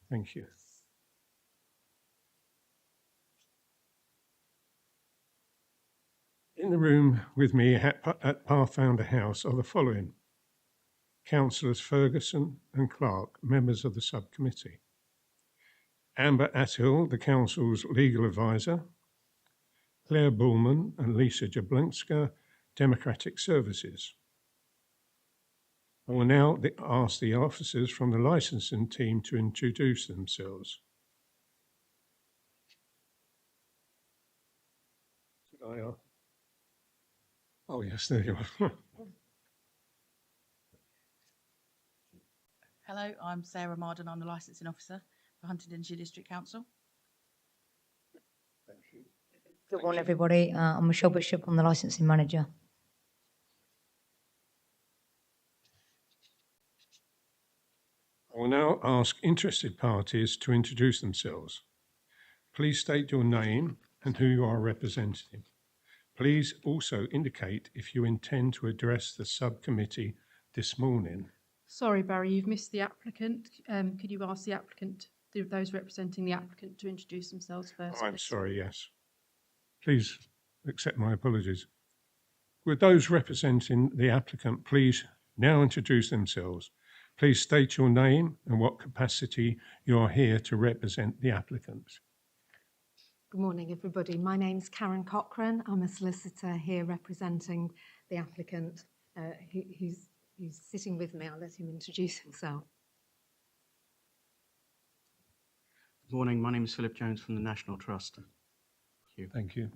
Thank you. In the room with me at Pathfinder House are the following: Councillors Ferguson and Clark, members of the subcommittee; Amber Athill, the Council's legal advisor; Claire Bullman and Lisa Jablinska, Democratic Services. I will now ask the officers from the licensing team to introduce themselves. Oh yes, there you are. Hello, I'm Sarah Marden. I'm the licensing officer for Huntingdonshire District Council. Thank you. Good morning, everybody. I'm Michelle Bishop. I'm the licensing manager. I will now ask interested parties to introduce themselves. Please state your name and who you are representing. Please also indicate if you intend to address the subcommittee this morning. Sorry, Barry, you've missed the applicant. Could you ask the applicant, those representing the applicant, to introduce themselves first? I'm please? sorry, yes. Please accept my apologies. Would those representing the applicant please now introduce themselves? Please state your name and what capacity you are here to represent the applicant. Good morning, everybody. My name's Karen Cochrane. I'm a solicitor here representing the applicant who's sitting with me. I'll let him introduce himself. Good morning. My name is Philip Jones from the National Trust. Thank you. Thank you.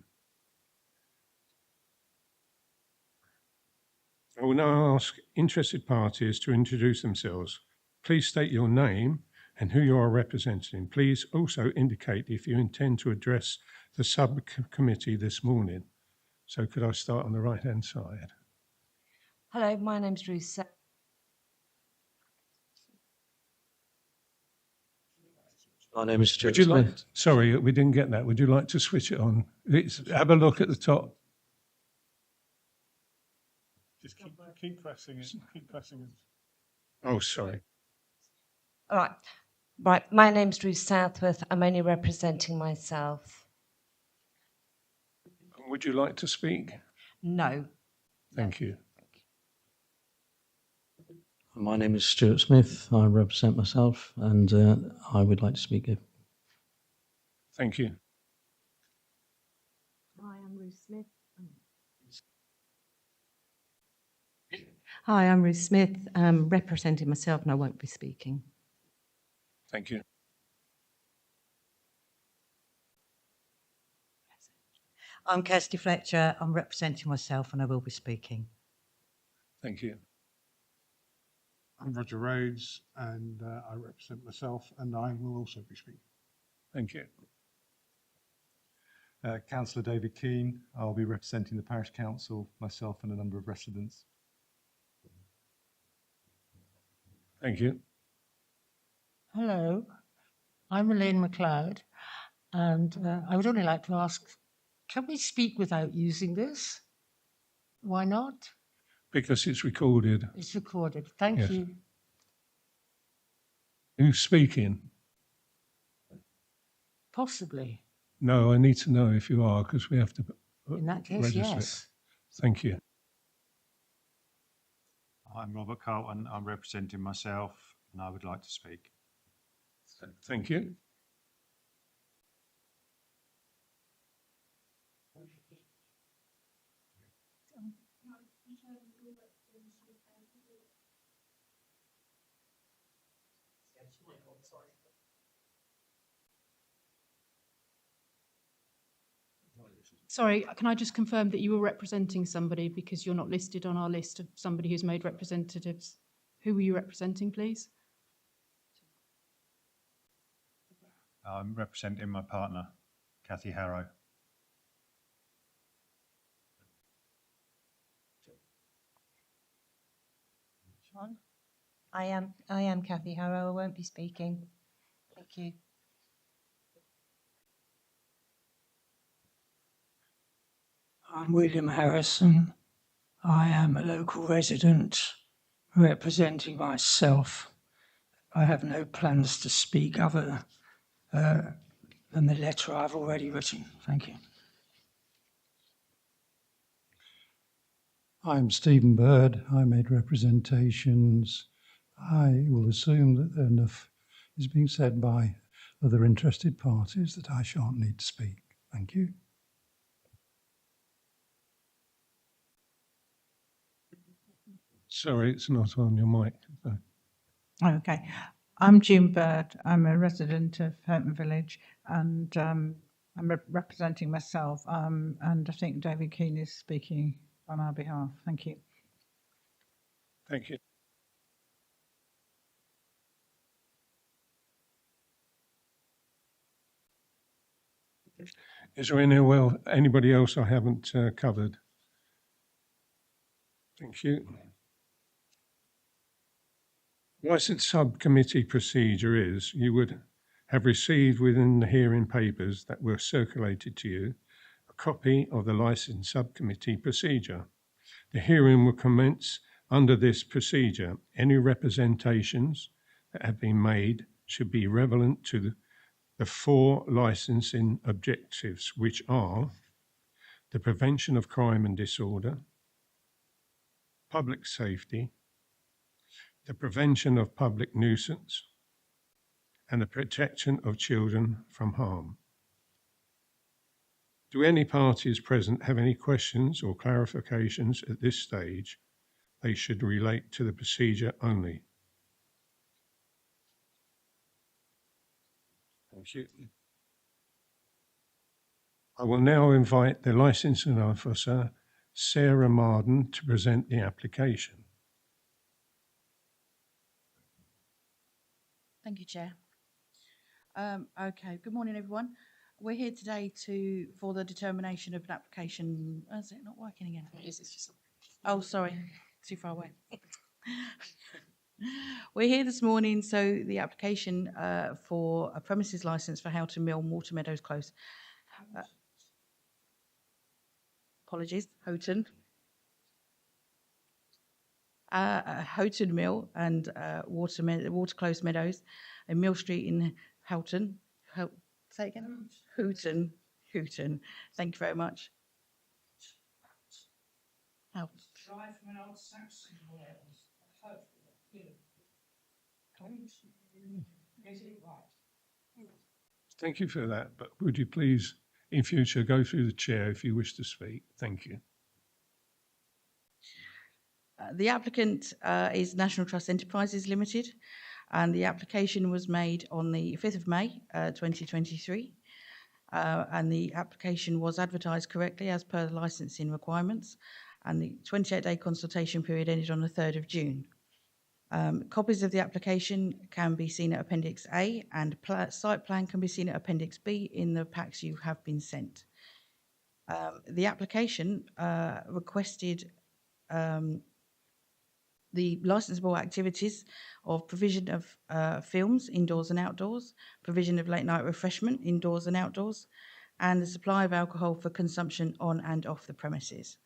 I will now ask interested parties to introduce themselves. Please state your name and who you are representing. Please also indicate if you intend to address the subcommittee this morning. So could I start on the right-hand side? Hello, my name's Ruth. My name is Stuart Would you like, Smith. sorry, we didn't get that. Would you like to switch it on? Have a look at the top. Just keep pressing it. Keep pressing it. Oh, sorry. All right. Right, my name's Ruth Southworth. I'm only representing myself. Would you like to speak? No. Thank you. My name is Stuart Smith. I represent myself and I would like to speak. Thank you. Hi, I'm Ruth Smith. Hi, I'm Ruth Smith. I'm representing myself and I won't be speaking. Thank you. I'm Kirsty Fletcher. I'm representing myself and I will be speaking. Thank you. I'm Roger Rhodes and I represent myself and I will also be speaking. Thank you. Councillor David Keane. I'll be representing the Parish Council, myself and a number of residents. Thank you. Hello, I'm Elaine MacLeod, and I would only like to ask, can we speak without using this? Why not? Because it's recorded. It's recorded. Thank Yes. you. Who's speaking? Possibly. No, I need to know if you are, because we have to In that case, register it. yes. Thank you. I'm Robert Carlton. I'm representing myself and I would like to speak. Thank you. Sorry, can I just confirm that you were representing somebody because you're not listed on our list of somebody who's made representatives? Who were you representing, please? I'm representing my partner, Kathy Harrow. John? I am Kathy Harrow. I won't be speaking. Thank you. I'm William Harrison. I am a local resident representing myself I have no plans to speak other than the letter I've already written. Thank you. I'm Stephen Bird. I made representations. I will assume that enough is being said by other interested parties that I shan't need to speak. Thank you. Sorry, it's not on your mic. So. Okay. I'm June Bird. I'm a resident of Houghton Village, and I'm representing myself, and I think David Keane is speaking on our behalf. Thank you. Thank you. Is there anybody else I haven't covered? Thank you. Licence subcommittee procedure is you would have received within the hearing papers that were circulated to you a copy of the licence subcommittee procedure. The hearing will commence under this procedure. Any representations that have been made should be relevant to the 4 licensing objectives, which are the prevention of crime and disorder, public safety, the prevention of public nuisance, and the protection of children from harm. Do any parties present have any questions or clarifications at this stage? They should relate to the procedure only. Thank you. I will now invite the licensing officer, Sarah Marden, to present the application. Thank you, Chair. Okay, good morning, everyone. We're here today for the determination of an application. Oh, is it not working again? It's just... Oh, sorry, too far away. We're here this morning, so the application for a premises licence for Houghton Mill, Water Meadows Close. Apologies, Houghton. Houghton Mill and Water Close Meadows, and Mill Street in Houghton. Say again? Houghton. Houghton. Thank you very much. Thank you for that, but would you please, in future, go through the chair if you wish to speak? Thank you. The applicant is National Trust Enterprises Limited, and the application was made on the 5th of May 2023, and the application was advertised correctly as per the licensing requirements, and the 28-day consultation period ended on the 3rd of June. Copies of the application can be seen at Appendix A, and site plan can be seen at Appendix B in the packs you have been sent. The application requested the licensable activities of provision of films indoors and outdoors, provision of late night refreshment indoors and outdoors, and the supply of alcohol for consumption on and off the premises.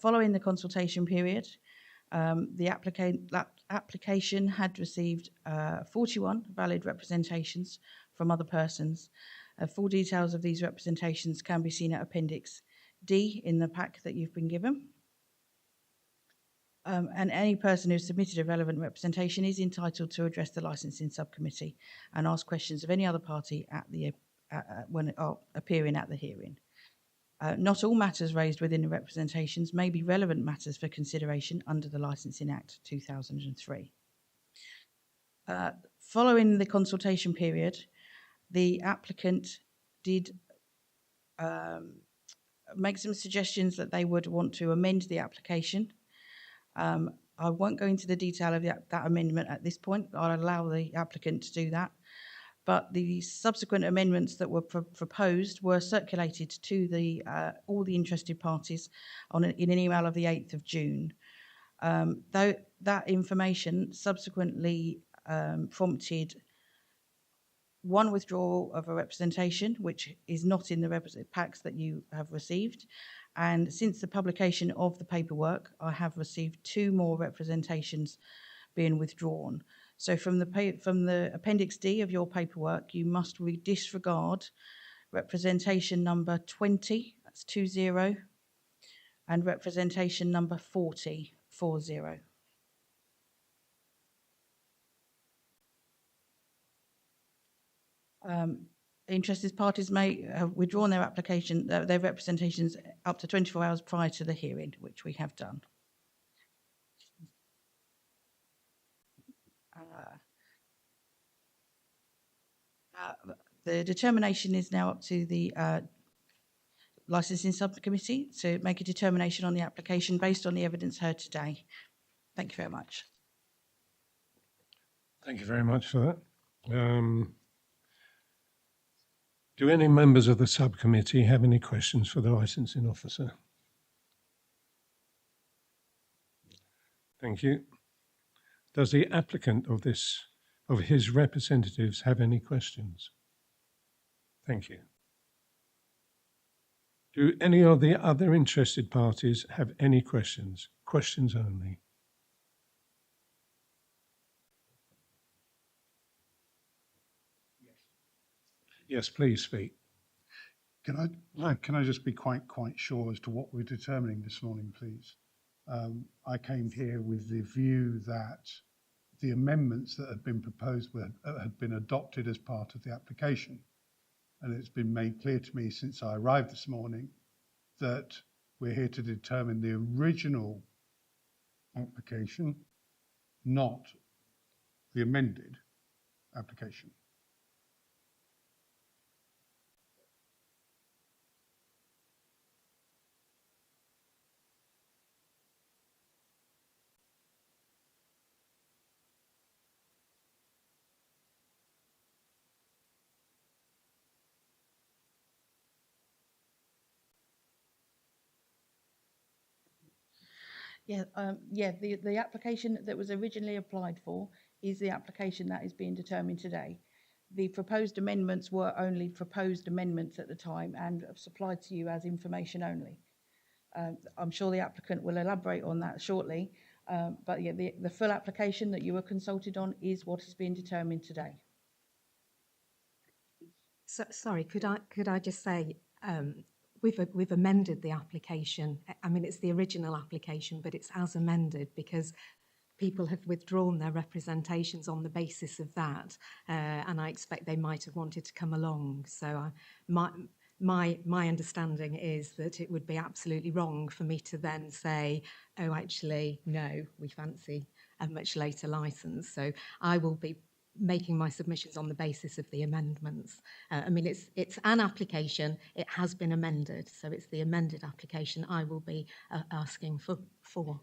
Following the consultation period, the application had received 41 valid representations from other persons. Full details of these representations can be seen at Appendix D in the pack that you've been given. And any person who submitted a relevant representation is entitled to address the licensing subcommittee and ask questions of any other party at when appearing at the hearing. Not all matters raised within the representations may be relevant matters for consideration under the Licensing Act 2003. Following the consultation period, the applicant did make some suggestions that they would want to amend the application. I won't go into the detail of that amendment at this point. I'll allow the applicant to do that. But the subsequent amendments that were proposed were circulated to all the interested parties in an email of the 8th of June. Though that information subsequently prompted one withdrawal of a representation, which is not in the packs that you have received, And since the publication of the paperwork, I have received 2 more representations being withdrawn. So from the Appendix D of your paperwork, you must disregard representation number 20, that's 20, and representation number 40, 40. Interested parties may have withdrawn their application, their representations up to 24 hours prior to the hearing, which we have done. The determination is now up to the licensing subcommittee to make a determination on the application based on the evidence heard today. Thank you very much. Thank you very much for that. Do any members of the subcommittee have any questions for the licensing officer? Thank you. Does the applicant of his representatives have any questions? Thank you. Do any of the other interested parties have any questions? Questions only. Yes, please speak. Can I just be quite sure as to what we're determining this morning, please? I came here with the view that the amendments that had been proposed had been adopted as part of the application. And it's been made clear to me since I arrived this morning that we're here to determine the original application, not the amended application. The application that was originally applied for is the application that is being determined today. The proposed amendments were only proposed amendments at the time and supplied to you as information only. I'm sure the applicant will elaborate on that shortly, but yeah, the full application that you were consulted on is what is being determined today. So, sorry, could I just say, we've amended the application. I mean, it's the original application, but it's as amended because people have withdrawn their representations on the basis of that, and I expect they might have wanted to come along. So my understanding is that it would be absolutely wrong for me to then say, oh, actually, no, we fancy a much later licence. So I will be making my submissions on the basis of the amendments. I mean, it's an application, it has been amended, so it's the amended application I will be asking for.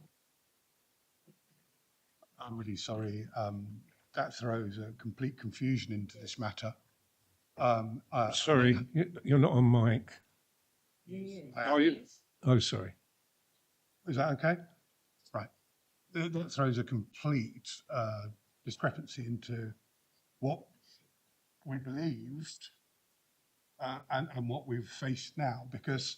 I'm really sorry. That throws a complete confusion into this matter. Sorry, you're not on mic. Are you? Oh, sorry. Is that okay? Right. That throws a complete discrepancy into what we believed and what we've faced now, because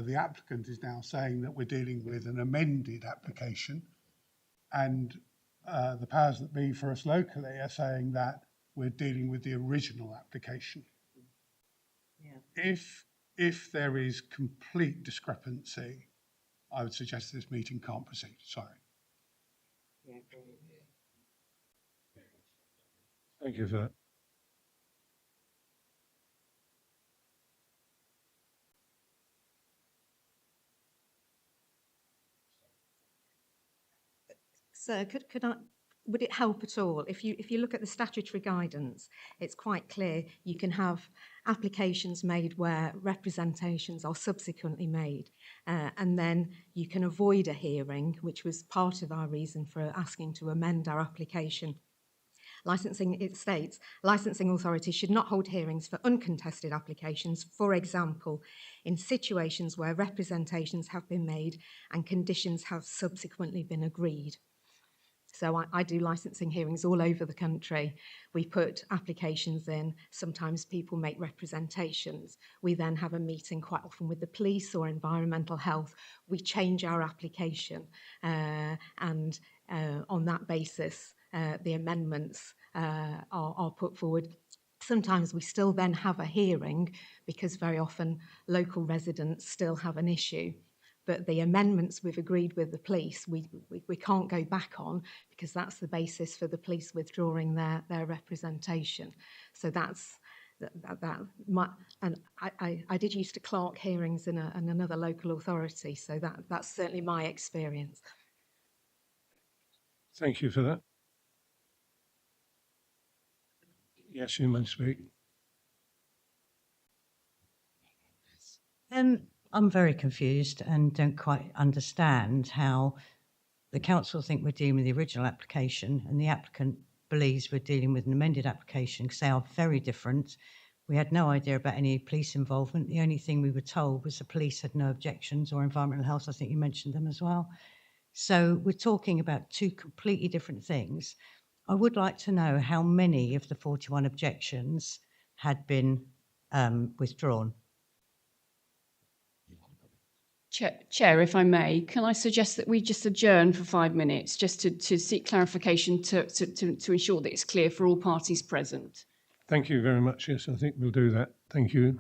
the applicant is now saying that we're dealing with an amended application, and the powers that be for us locally are saying that we're dealing with the original application. Yeah. If there is complete discrepancy, I would suggest this meeting can't proceed. Sorry. Yeah, thank you for that. So would it help at all if you look at the statutory guidance? It's quite clear you can have applications made where representations are subsequently made, and then you can avoid a hearing, which was part of our reason for asking to amend our application. Licensing, it states, licensing authorities should not hold hearings for uncontested applications, for example, in situations where representations have been made and conditions have subsequently been agreed. So I do licensing hearings all over the country. We put applications in. Sometimes people make representations. We then have a meeting quite often with the police or environmental health. We change our application and on that basis, the amendments are put forward. Sometimes we still then have a hearing because very often local residents still have an issue. But the amendments we've agreed with the police, we can't go back on because that's the basis for the police withdrawing their representation. So that's and I did used to clerk hearings in another local authority, so that's certainly my experience. Thank you for that. Yes, you may speak. I'm very confused and don't quite understand how the council think we're dealing with the original application and the applicant believes we're dealing with an amended application because they are very different. We had no idea about any police involvement. The only thing we were told was the police had no objections, or environmental health, I think you mentioned them as well. So we're talking about two completely different things. I would like to know how many of the 41 objections had been withdrawn. Chair, if I may, can I suggest that we just adjourn for 5 minutes just to seek clarification to ensure that it's clear for all parties present? Thank you very much. Yes, I think we'll do that. Thank you.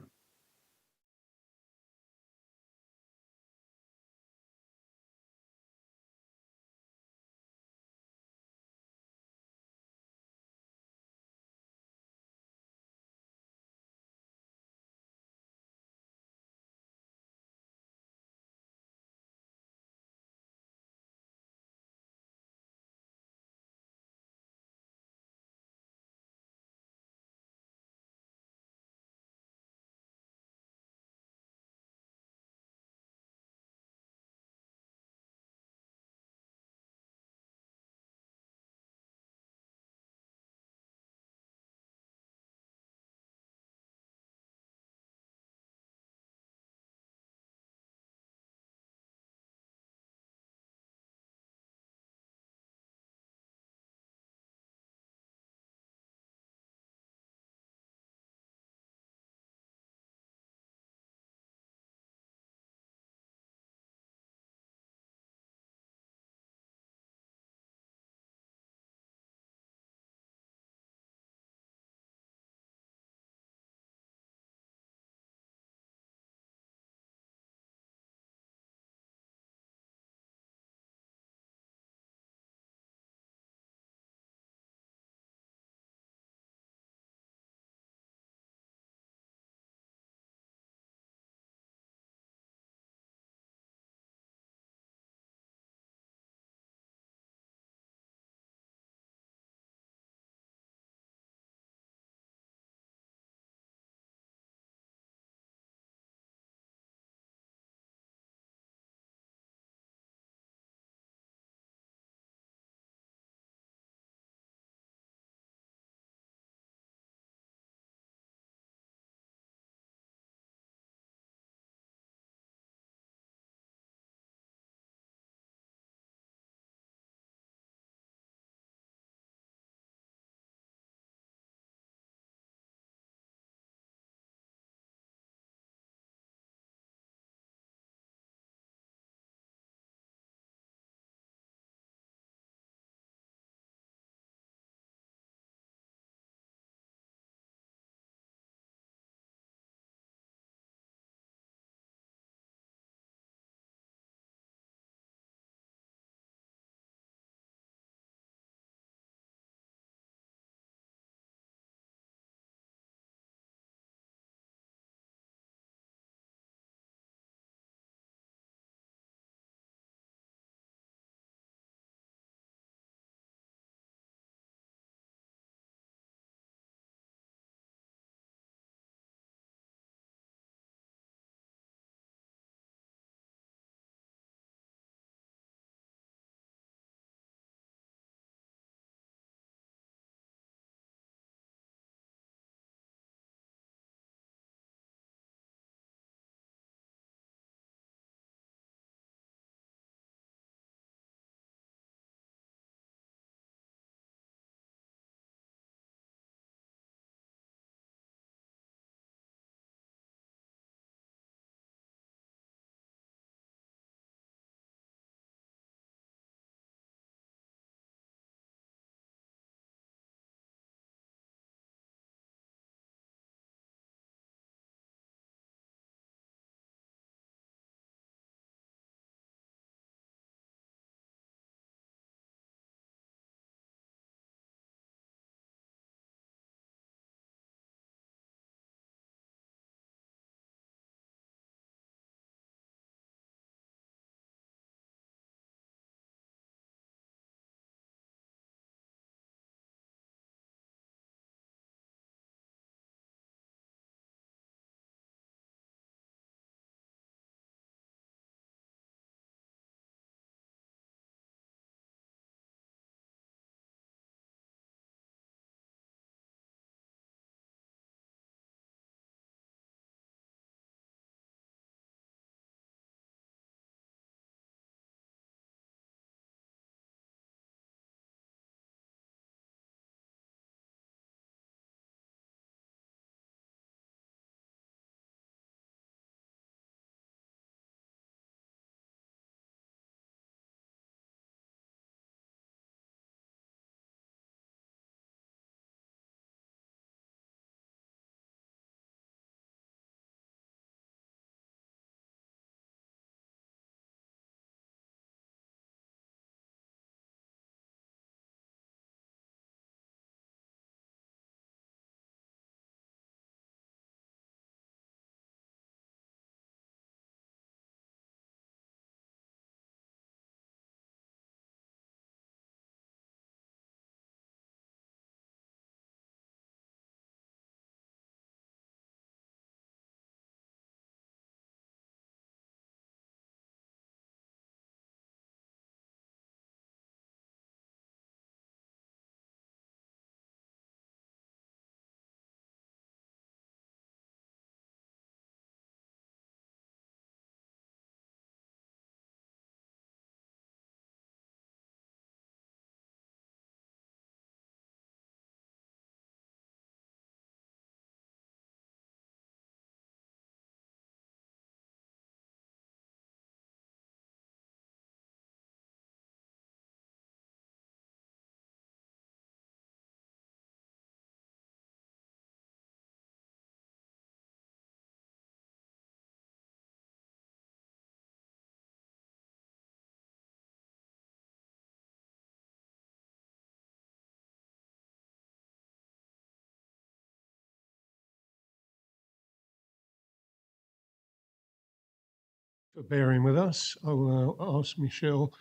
for bearing with us. I will ask Michelle.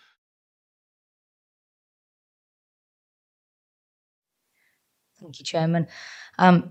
Thank you, Chairman.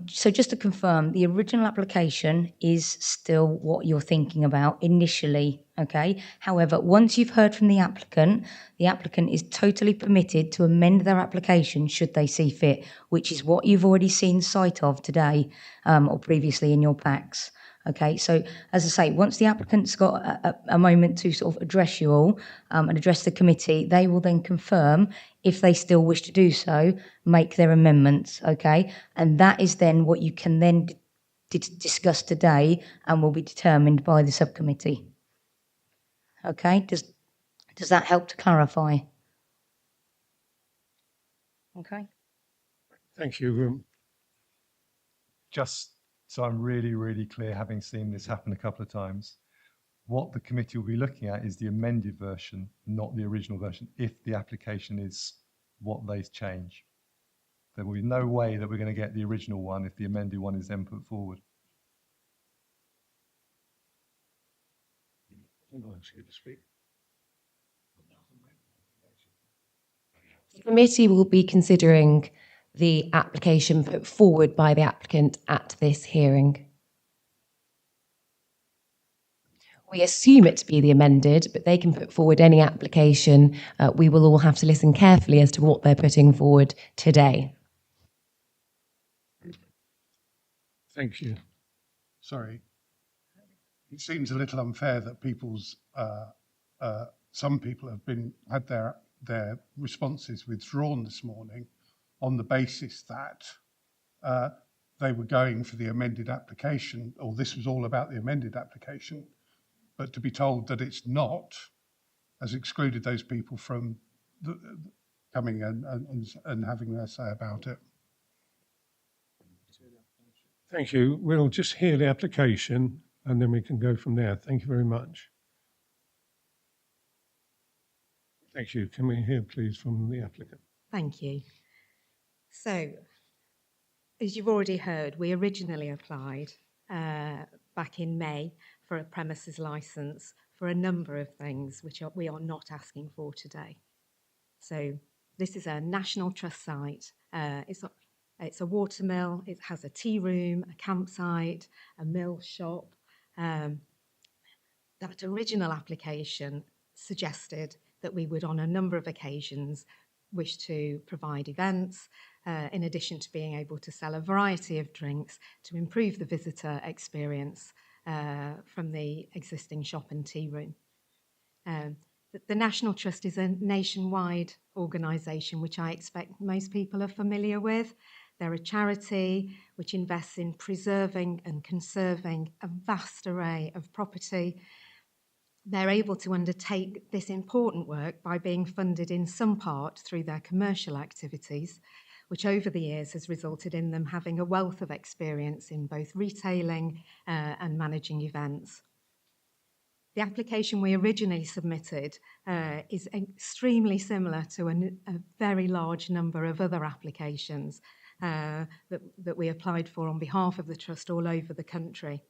So just to confirm, the original application is still what you're thinking about initially, okay? However, once you've heard from the applicant is totally permitted to amend their application should they see fit, which is what you've already seen sight of today or previously in your packs. Okay, so as I say, once the applicant's got a moment to sort of address you all and address the committee, they will then confirm if they still wish to do so, make their amendments, okay? And that is then what you can then discuss today and will be determined by the subcommittee. Okay, does that help to clarify? Okay. Thank you. Just so I'm really, really clear, having seen this happen a couple of times, what the committee will be looking at is the amended version, not the original version, if the application is what they change. There will be no way that we're going to get the original one if the amended one is then put forward. The committee will be considering the application put forward by the applicant at this hearing. We assume it to be the amended, but they can put forward any application. We will all have to listen carefully as to what they're putting forward today. Thank you. Sorry. It seems a little unfair that some people have had their responses withdrawn this morning on the basis that they were going for the amended application, or this was all about the amended application, but to be told that it's not has excluded those people from coming and having their say about it. Thank you. We'll just hear the application and then we can go from there. Thank you very much. Thank you. Can we hear, please, from the applicant? Thank you. So, as you've already heard, we originally applied back in May for a premises licence for a number of things which we are not asking for today. So this is a National Trust site. It's a water mill. It has a tea room, a campsite, a mill shop. That original application suggested that we would, on a number of occasions, wish to provide events, in addition to being able to sell a variety of drinks to improve the visitor experience from the existing shop and tea room. The National Trust is a nationwide organisation which I expect most people are familiar with. They're a charity which invests in preserving and conserving a vast array of property. They're able to undertake this important work by being funded in some part through their commercial activities, which over the years has resulted in them having a wealth of experience in both retailing and managing events. The application we originally submitted is extremely similar to a very large number of other applications that we applied for on behalf of the Trust all over the country.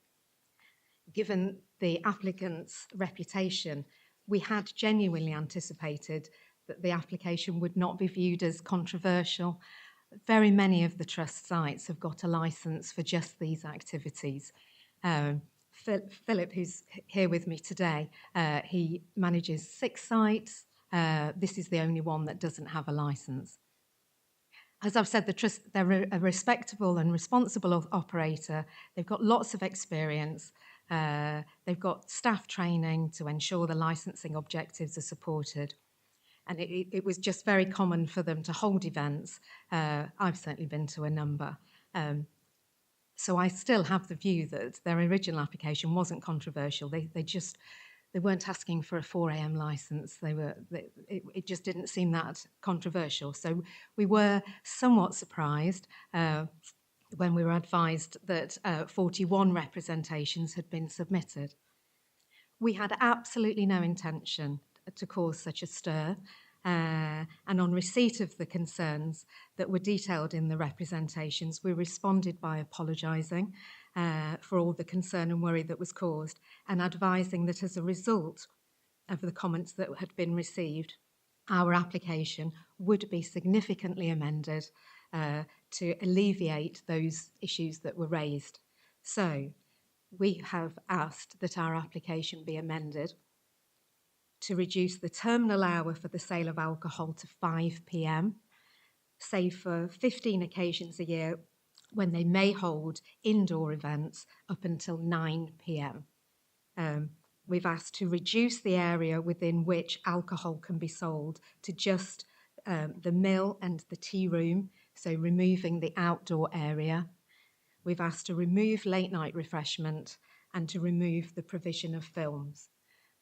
Given the applicant's reputation, we had genuinely anticipated that the application would not be viewed as controversial. Very many of the Trust sites have got a licence for just these activities. Philip, who's here with me today, he manages 6 sites. This is the only one that doesn't have a licence. As I've said, the Trust, they're a respectable and responsible operator. They've got lots of experience. They've got staff training to ensure the licensing objectives are supported. And it was just very common for them to hold events. I've certainly been to a number. So I still have the view that their original application wasn't controversial. They weren't asking for a 4 a.m. licence. It just didn't seem that controversial. So we were somewhat surprised when we were advised that 41 representations had been submitted. We had absolutely no intention to cause such a stir, and on receipt of the concerns that were detailed in the representations, we responded by apologising for all the concern and worry that was caused, and advising that as a result of the comments that had been received, our application would be significantly amended to alleviate those issues that were raised. So we have asked that our application be amended to reduce the terminal hour for the sale of alcohol to 5 p.m, save for 15 occasions a year when they may hold indoor events up until 9 p.m. We've asked to reduce the area within which alcohol can be sold to just the mill and the tea room, so removing the outdoor area. We've asked to remove late night refreshment and to remove the provision of films.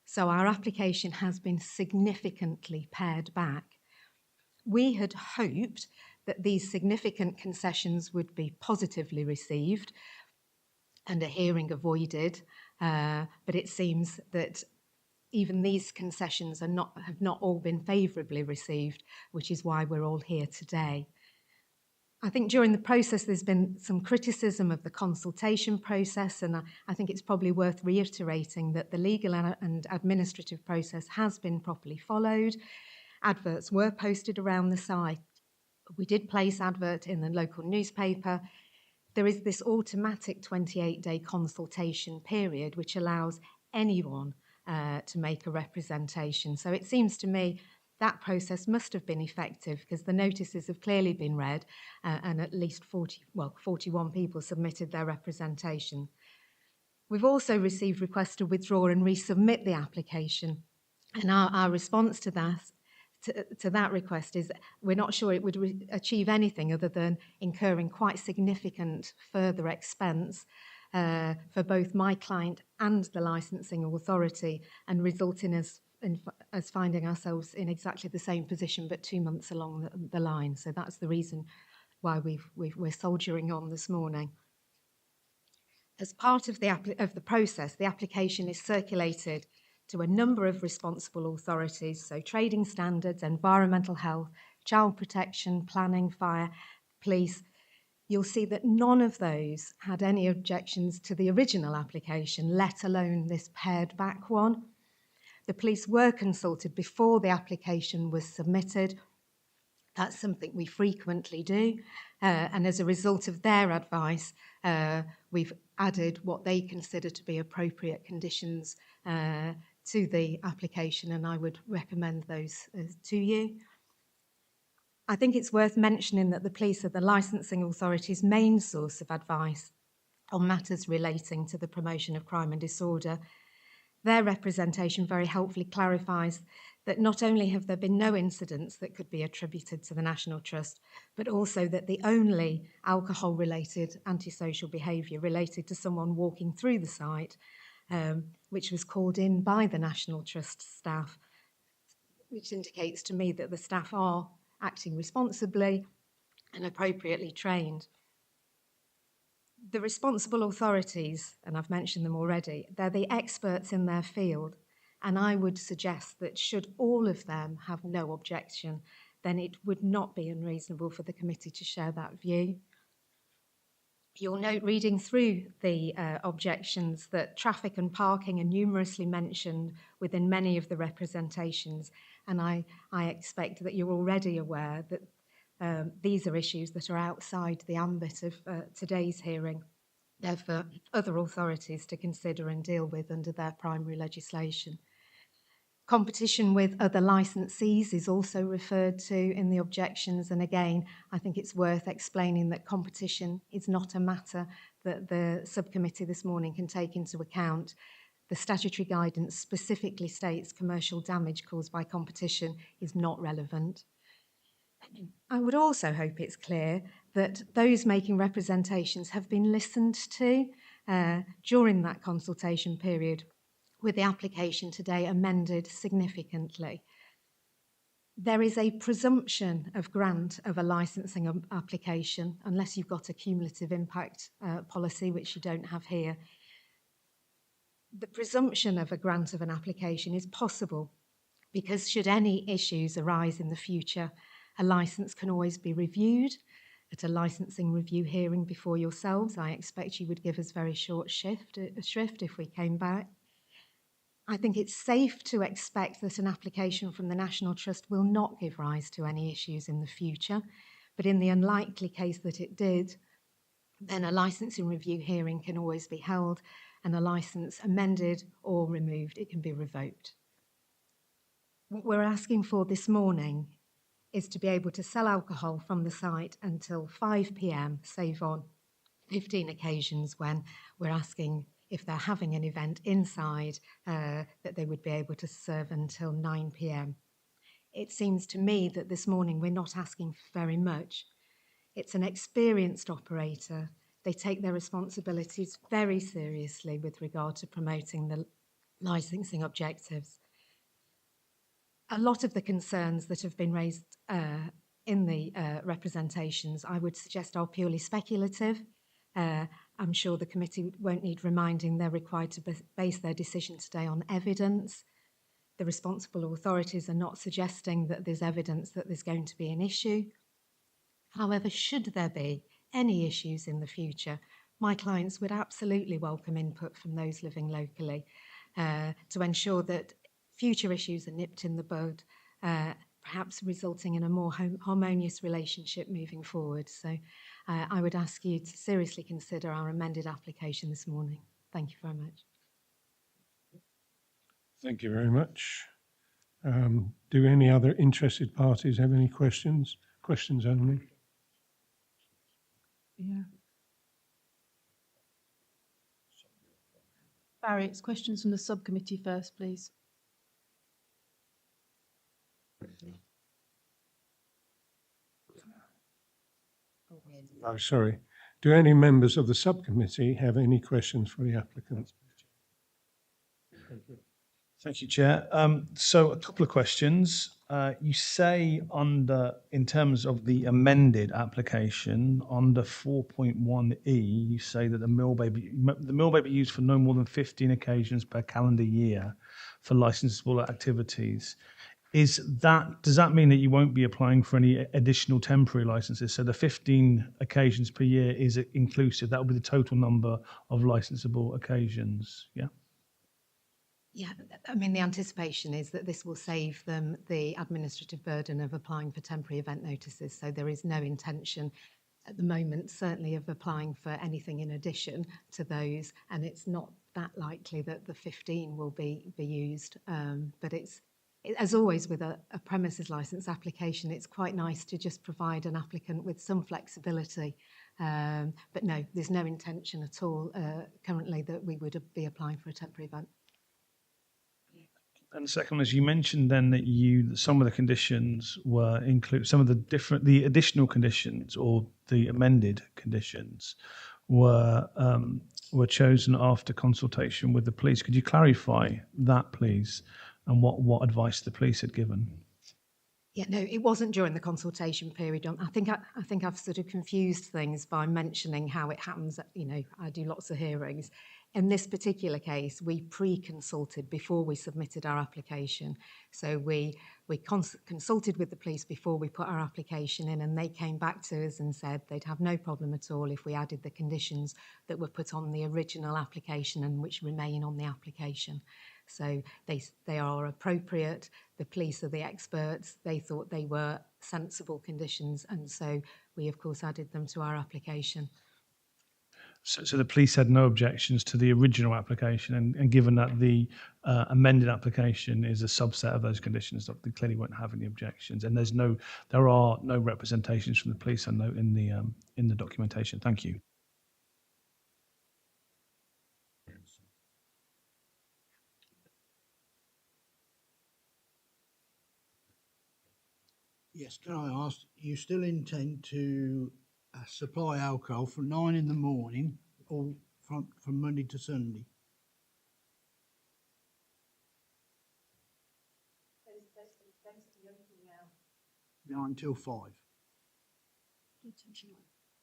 So our application has been significantly pared back. We had hoped that these significant concessions would be positively received and a hearing avoided, but it seems that even these concessions have not all been favourably received, which is why we're all here today. I think during the process there's been some criticism of the consultation process, and I think it's probably worth reiterating that the legal and administrative process has been properly followed. Adverts were posted around the site. We did place advert in the local newspaper. There is this automatic 28-day consultation period which allows anyone to make a representation. So it seems to me that process must have been effective because the notices have clearly been read and at least 41 people submitted their representation. We've also received requests to withdraw and resubmit the application, and our response to that request is we're not sure it would achieve anything other than incurring quite significant further expense for both my client and the licensing authority, and result in us finding ourselves in exactly the same position but 2 months along the line. So that's the reason why we're soldiering on this morning. As part of the process, the application is circulated to a number of responsible authorities, so trading standards, environmental health, child protection, planning, fire, police. You'll see that none of those had any objections to the original application, let alone this pared back one. The police were consulted before the application was submitted. That's something we frequently do. And as a result of their advice, we've added what they consider to be appropriate conditions to the application, and I would recommend those to you. I think it's worth mentioning that the police are the licensing authority's main source of advice on matters relating to the promotion of crime and disorder. Their representation very helpfully clarifies that not only have there been no incidents that could be attributed to the National Trust, but also that the only alcohol-related antisocial behaviour related to someone walking through the site, which was called in by the National Trust staff, which indicates to me that the staff are acting responsibly and appropriately trained. The responsible authorities, and I've mentioned them already, they're the experts in their field, and I would suggest that should all of them have no objection, then it would not be unreasonable for the committee to share that view. You'll note, reading through the objections, that traffic and parking are numerously mentioned within many of the representations, and I expect that you're already aware that these are issues that are outside the ambit of today's hearing. They're for other authorities to consider and deal with under their primary legislation. Competition with other licensees is also referred to in the objections, and again, I think it's worth explaining that competition is not a matter that the subcommittee this morning can take into account. The statutory guidance specifically states commercial damage caused by competition is not relevant. I would also hope it's clear that those making representations have been listened to during that consultation period, with the application today amended significantly. There is a presumption of grant of a licensing application, unless you've got a cumulative impact policy, which you don't have here. The presumption of a grant of an application is possible because should any issues arise in the future, a licence can always be reviewed at a licensing review hearing before yourselves. I expect you would give us very short shrift if we came back. I think it's safe to expect that an application from the National Trust will not give rise to any issues in the future, but in the unlikely case that it did, then a licensing review hearing can always be held and a licence amended or removed. It can be revoked. What we're asking for this morning is to be able to sell alcohol from the site until 5 p.m, save on 15 occasions when we're asking if they're having an event inside that they would be able to serve until 9 p.m. It seems to me that this morning we're not asking for very much. It's an experienced operator. They take their responsibilities very seriously with regard to promoting the licensing objectives. A lot of the concerns that have been raised in the representations, I would suggest, are purely speculative. I'm sure the committee won't need reminding they're required to base their decision today on evidence. The responsible authorities are not suggesting that there's evidence that there's going to be an issue. However, should there be any issues in the future, my clients would absolutely welcome input from those living locally to ensure that future issues are nipped in the bud, perhaps resulting in a more harmonious relationship moving forward. So I would ask you to seriously consider our amended application this morning. Thank you very much. Thank you very much. Do any other interested parties have any questions? Questions only. Yeah. Barry, it's questions from the subcommittee first, please. Oh, sorry. Do any members of the subcommittee have any questions for the applicant? Thank you, Chair. So a couple of questions. You say in terms of the amended application, under 4.1E, you say that the mill may be used for no more than 15 occasions per calendar year for licensable activities. Does that mean that you won't be applying for any additional temporary licenses? So the 15 occasions per year is inclusive. That will be the total number of licensable occasions. Yeah. Yeah, I mean, the anticipation is that this will save them the administrative burden of applying for temporary event notices. So there is no intention at the moment, certainly, of applying for anything in addition to those. And it's not that likely that the 15 will be used. But as always with a premises licence application, it's quite nice to just provide an applicant with some flexibility. But no, there's no intention at all currently that we would be applying for a temporary event. And the second was, you mentioned then that some of the conditions were the additional conditions or the amended conditions were chosen after consultation with the police. Could you clarify that, please, and what advice the police had given? Yeah, no, it wasn't during the consultation period. I think I've sort of confused things by mentioning how it happens. I do lots of hearings. In this particular case, we pre-consulted before we submitted our application. So we consulted with the police before we put our application in, and they came back to us and said they'd have no problem at all if we added the conditions that were put on the original application and which remain on the application. So they are appropriate. The police are the experts. They thought they were sensible conditions, and so we, of course, added them to our application. So the police had no objections to the original application, and given that the amended application is a subset of those conditions, they clearly won't have any objections. And there are no representations from the police and no in the documentation. Thank you. Yes, can I ask, you still intend to supply alcohol from 9 in the morning or from Monday to Sunday? Those 9 till 5.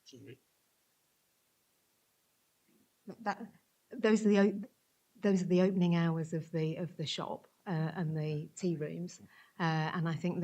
Sorry. Those are the opening hours of the shop and the tea rooms, and I think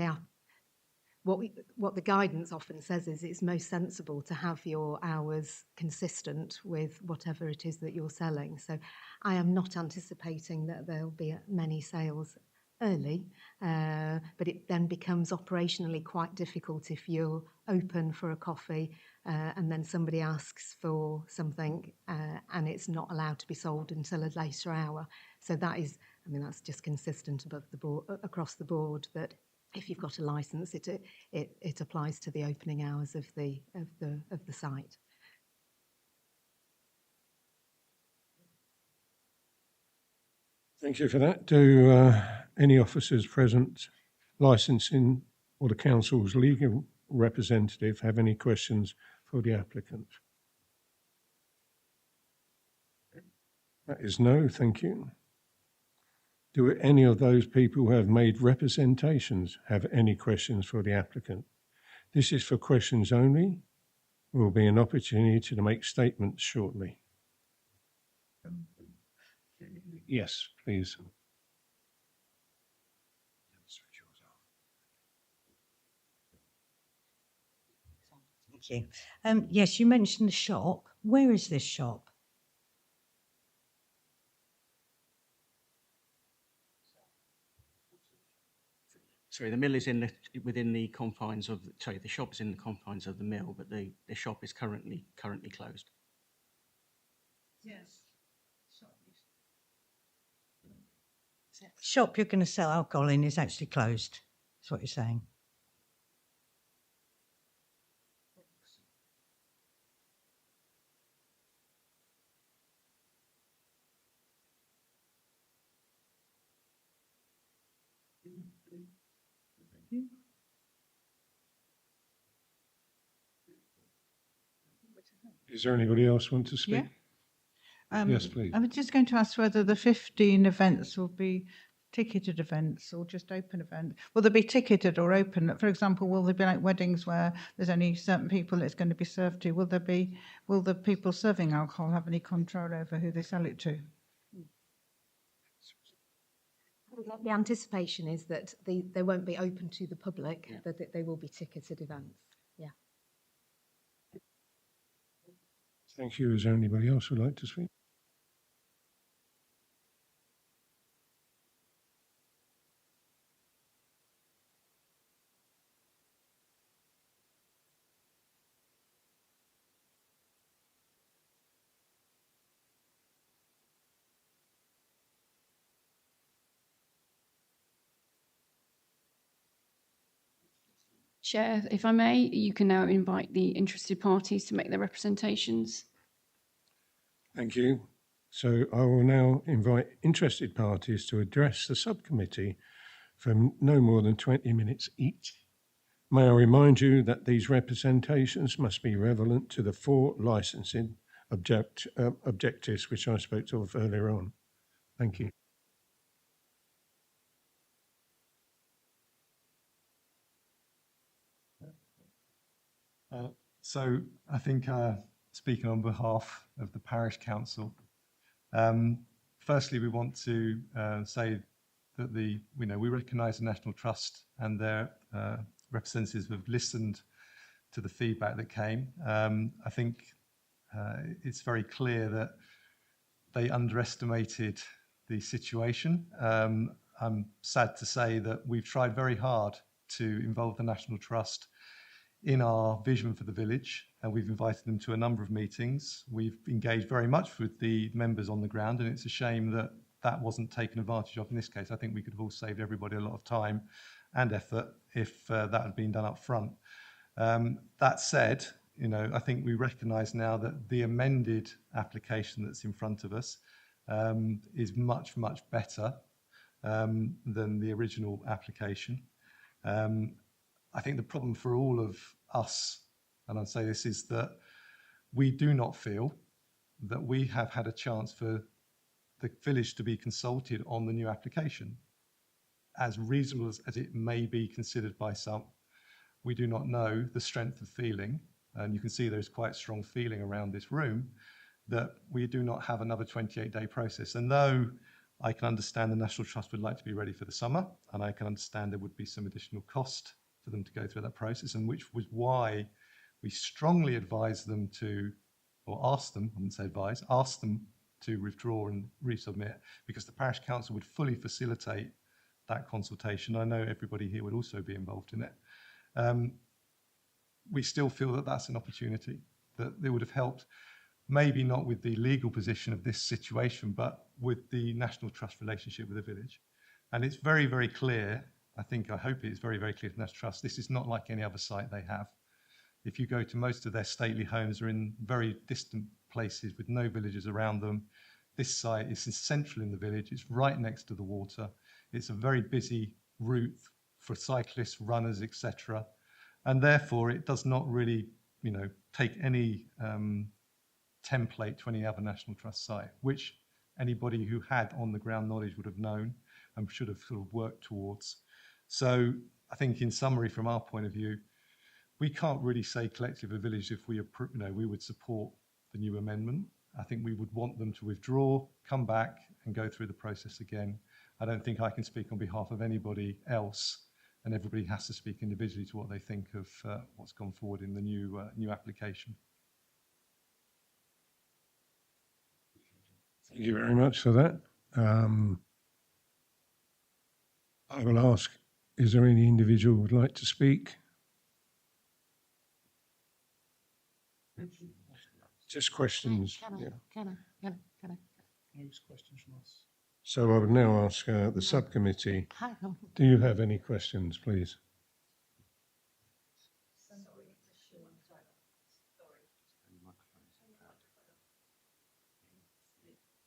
what the guidance often says is it's most sensible to have your hours consistent with whatever it is that you're selling. So I am not anticipating that there'll be many sales early, but it then becomes operationally quite difficult if you're open for a coffee and then somebody asks for something and it's not allowed to be sold until a later hour. So that is, I mean, that's just consistent above the board, across the board, that if you've got a license, it applies to the opening hours of the site. Thank you for that. Do any officers present, licensing or the council's legal representative have any questions for the applicant? That is no, thank you. Do any of those people who have made representations have any questions for the applicant? This is for questions only. There will be an opportunity to make statements shortly. Yes, please. Thank you. Yes, you mentioned the shop. Where is this shop? Sorry, the mill is within the confines of. Sorry, the shop is in the confines of the mill, but the shop is currently closed. Yes. Shop you're going to sell alcohol in is actually closed. That's what you're saying. Is there anybody else want to speak? Yeah. Yes, please. I was just going to ask whether the 15 events will be ticketed events or just open events. Will they be ticketed or open? For example, will there be like weddings where there's only certain people it's going to be served to? Will the people serving alcohol have any control over who they sell it to? The anticipation is that they won't be open to the public, that they will be ticketed events. Yeah. Thank you. Is there anybody else who would like to speak? Chair, if I may, you can now invite the interested parties to make their representations. Thank you. So I will now invite interested parties to address the subcommittee for no more than 20 minutes each. May I remind you that these representations must be relevant to the 4 licensing objectives which I spoke of earlier on. Thank you. So I think speaking on behalf of the Parish Council, firstly we want to say that we recognise the National Trust and their representatives have listened to the feedback that came. I think it's very clear that they underestimated the situation. I'm sad to say that we've tried very hard to involve the National Trust in our vision for the village, and we've invited them to a number of meetings. We've engaged very much with the members on the ground, and it's a shame that that wasn't taken advantage of in this case. I think we could have all saved everybody a lot of time and effort if that had been done up front. That said, I think we recognise now that the amended application that's in front of us is much, much better than the original application. I think the problem for all of us, and I'd say this, is that we do not feel that we have had a chance for the village to be consulted on the new application. As reasonable as it may be considered by some, we do not know the strength of feeling, and you can see there's quite strong feeling around this room, that we do not have another 28-day process. And though I can understand the National Trust would like to be ready for the summer, and I can understand there would be some additional cost for them to go through that process, and which was why we strongly advised them to, or asked them, I wouldn't say advise, asked them to withdraw and resubmit, because the parish council would fully facilitate that consultation. I know everybody here would also be involved in it. We still feel that that's an opportunity, that it would have helped, maybe not with the legal position of this situation, but with the National Trust relationship with the village. And it's very, very clear, I hope it's very, very clear to National Trust, this is not like any other site they have. If you go to most of their stately homes, are in very distant places with no villages around them. This site is central in the village, it's right next to the water. It's a very busy route for cyclists, runners, etc. And therefore it does not really, take any template to any other National Trust site, which anybody who had on the ground knowledge would have known and should have sort of worked towards. So I think in summary, from our point of view, we can't really say collectively village if we would support the new amendment. I think we would want them to withdraw, come back and go through the process again. I don't think I can speak on behalf of anybody else, and everybody has to speak individually to what they think of what's gone forward in the new application. Thank you very much for that. I will ask, is there any individual who would like to speak? Just questions. Can I? Questions from us. So I would now ask the subcommittee, do you have any questions, please?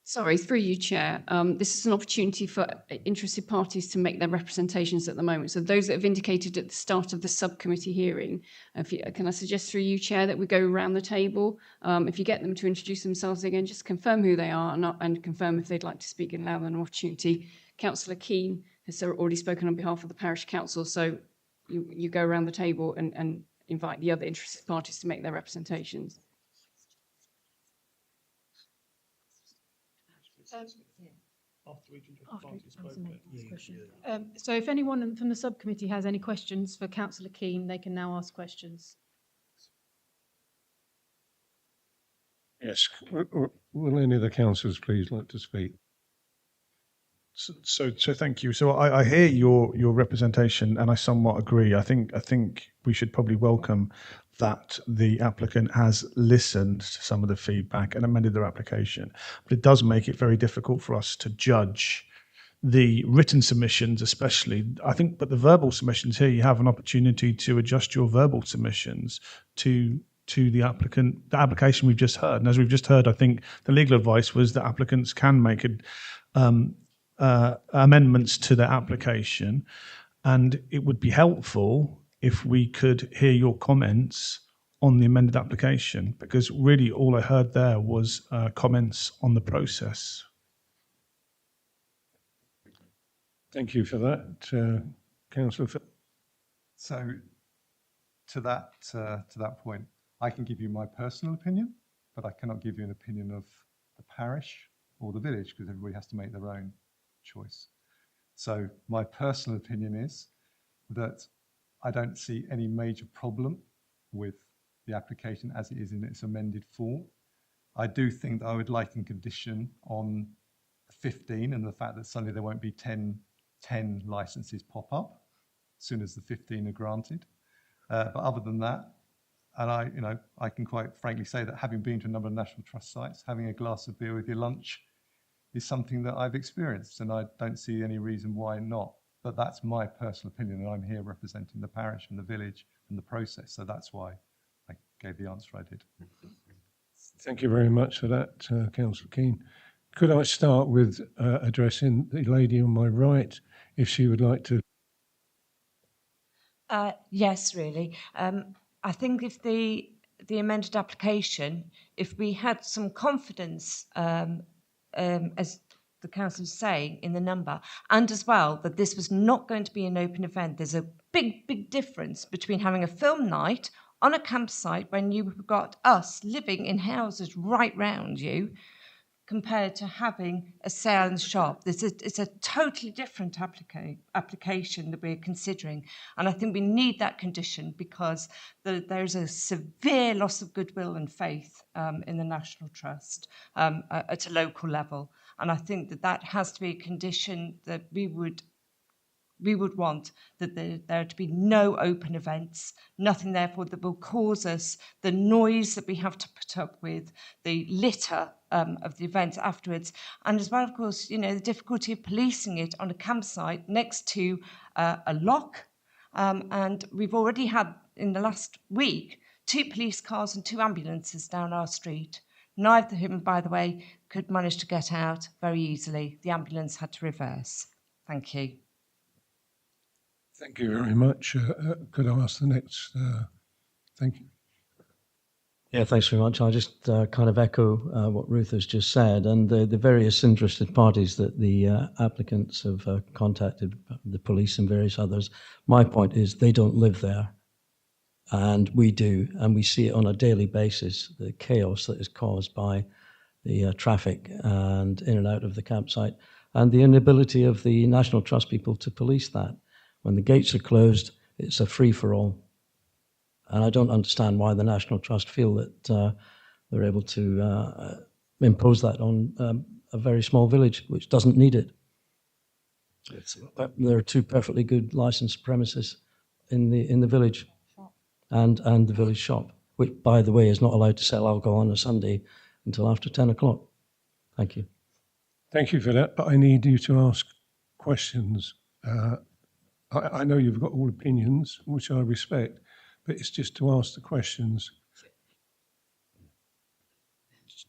Sorry, through you, Chair. This is an opportunity for interested parties to make their representations at the moment. So those that have indicated at the start of the subcommittee hearing, can I suggest through you, Chair, that we go around the table? If you get them to introduce themselves again, just confirm who they are and confirm if they'd like to speak and allow them an opportunity. Councillor Keane has already spoken on behalf of the Parish Council, so you go around the table and invite the other interested parties to make their representations. So if anyone from the subcommittee has any questions for Councillor Keane, they can now ask questions. Yes. Will any of the councillors please like to speak? So thank you. So I hear your representation, and I somewhat agree. I think we should probably welcome that the applicant has listened to some of the feedback and amended their application. But it does make it very difficult for us to judge the written submissions, especially. I think, but the verbal submissions here, you have an opportunity to adjust your verbal submissions to the applicant, the application we've just heard. And as we've just heard, I think the legal advice was that applicants can make amendments to their application, and it would be helpful if we could hear your comments on the amended application, because really all I heard there was comments on the process. Thank you for that, Councillor. So to that point, I can give you my personal opinion, but I cannot give you an opinion of the parish or the village, because everybody has to make their own choice. So my personal opinion is that I don't see any major problem with the application as it is in its amended form. I do think that I would like a condition on 15 and the fact that suddenly there won't be 10 licenses pop up as soon as the 15 are granted. But other than that, and I can quite frankly say that having been to a number of National Trust sites, having a glass of beer with your lunch is something that I've experienced, and I don't see any reason why not. But that's my personal opinion, and I'm here representing the parish and the village and the process, so that's why I gave the answer I did. Thank you very much for that, Councillor Keane. Could I start with addressing the lady on my right, if she would like to? Yes, really. I think if the amended application, if we had some confidence, as the council is saying, in the number, and as well that this was not going to be an open event. There's a big difference between having a film night on a campsite when you've got us living in houses right round you, compared to having a sale in the shop. It's a totally different application that we're considering. And I think we need that condition because there's a severe loss of goodwill and faith in the National Trust at a local level. And I think that has to be a condition that we would want, that there to be no open events, nothing therefore that will cause us the noise that we have to put up with, the litter of the events afterwards, and as well, of course, the difficulty of policing it on a campsite next to a lock. And we've already had, in the last week, 2 police cars and 2 ambulances down our street. Neither of whom, by the way, could manage to get out very easily. The ambulance had to reverse. Thank you. Thank you very much. Could I ask the next? Thank you. Yeah, thanks very much. I'll just kind of echo what Ruth has just said, and the various interested parties that the applicants have contacted, the police and various others. My point is they don't live there, and we do, and we see it on a daily basis, the chaos that is caused by the traffic and in and out of the campsite, and the inability of the National Trust people to police that. When the gates are closed, it's a free-for-all. And I don't understand why the National Trust feel that they're able to impose that on a very small village, which doesn't need it. There are 2 perfectly good licensed premises in the village and the village shop, which, by the way, is not allowed to sell alcohol on a Sunday until after 10 o'clock. Thank you. Thank you for that, but I need you to ask questions. I know you've got all opinions, which I respect, but it's just to ask the questions.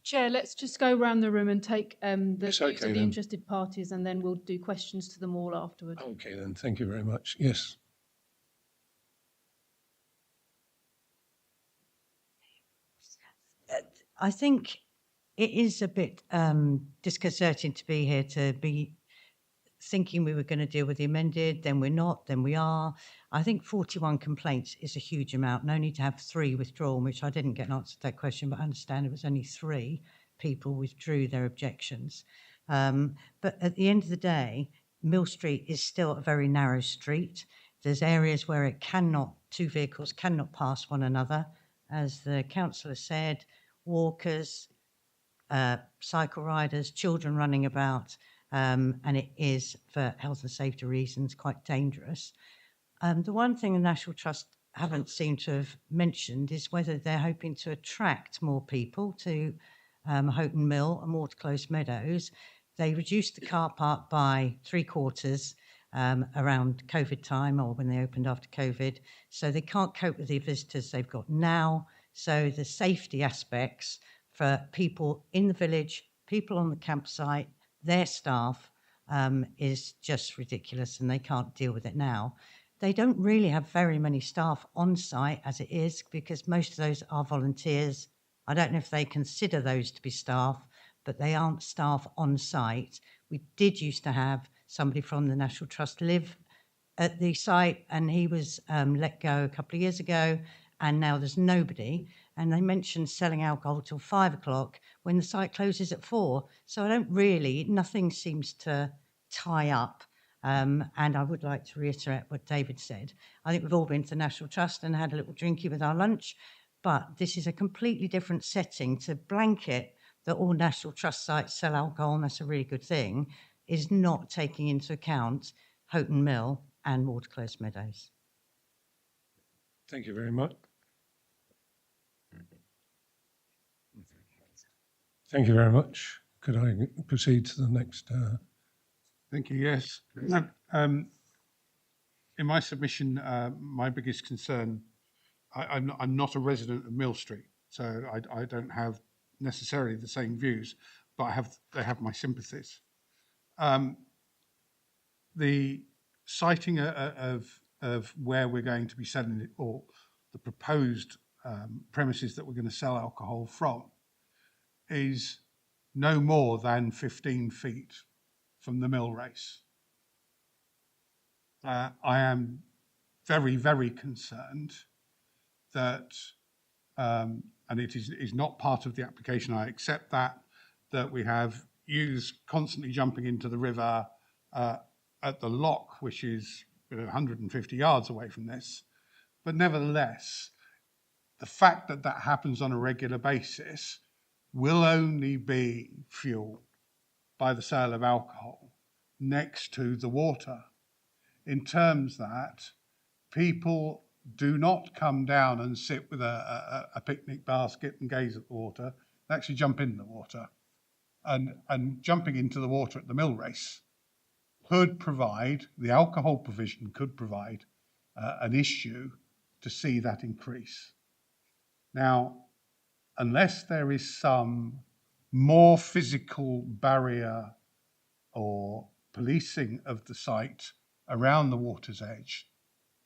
Chair, let's just go around the room and take the views okay, of the then. interested parties, and then we'll do questions to them all afterwards. Okay, then. Thank you very much. Yes. I think it is a bit disconcerting to be here, to be thinking we were going to deal with the amended, then we're not, then we are. I think 41 complaints is a huge amount, and only to have 3 withdrawn, which I didn't get an answer to that question, but I understand it was only 3 people withdrew their objections. But at the end of the day, Mill Street is still a very narrow street. There's areas where 2 vehicles cannot pass one another. As the councillor said, walkers, cycle riders, children running about, and it is, for health and safety reasons, quite dangerous. The one thing the National Trust haven't seemed to have mentioned is whether they're hoping to attract more people to Houghton Mill and Waterclose Meadows. They reduced the car park by 3/4 around COVID time, or when they opened after COVID, so they can't cope with the visitors they've got now. So the safety aspects for people in the village, people on the campsite, their staff, is just ridiculous, and they can't deal with it now. They don't really have very many staff on site as it is, because most of those are volunteers. I don't know if they consider those to be staff, but they aren't staff on site. We did used to have somebody from the National Trust live at the site, and he was let go a couple of years ago, and now there's nobody. And they mentioned selling alcohol till 5 o'clock when the site closes at 4. So nothing seems to tie up. And I would like to reiterate what David said. I think we've all been to the National Trust and had a little drinky with our lunch, but this is a completely different setting. To blanket that all National Trust sites sell alcohol, and that's a really good thing, is not taking into account Houghton Mill and Waterclose Meadows. Thank you very much. Thank you very much. Could I proceed to the next? Thank you. Yes. In my submission, my biggest concern, I'm not a resident of Mill Street, so I don't have necessarily the same views, but they have my sympathies. The citing of where we're going to be selling it, or the proposed premises that we're going to sell alcohol from, is no more than 15 feet from the mill race. I am very, very concerned that, and it is not part of the application, I accept that, that we have youths constantly jumping into the river at the lock, which is 150 yards away from this. But nevertheless, the fact that that happens on a regular basis will only be fueled by the sale of alcohol next to the water, in terms that people do not come down and sit with a picnic basket and gaze at the water. They actually jump in the water. And jumping into the water at the mill race could provide, the alcohol provision could provide an issue to see that increase. Now, unless there is some more physical barrier or policing of the site around the water's edge,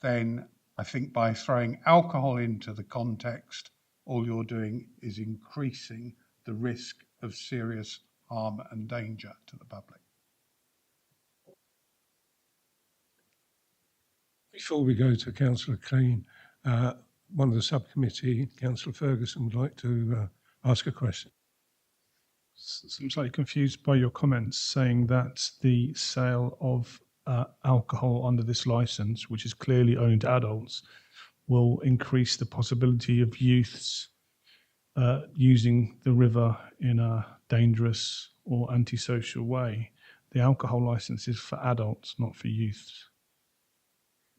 then I think by throwing alcohol into the context, all you're doing is increasing the risk of serious harm and danger to the public. Before we go to Councillor Keane, one of the subcommittee, Councillor Ferguson, would like to ask a question. I'm slightly confused by your comments saying that the sale of alcohol under this license, which is clearly owned to adults, will increase the possibility of youths using the river in a dangerous or antisocial way. The alcohol license is for adults, not for youths.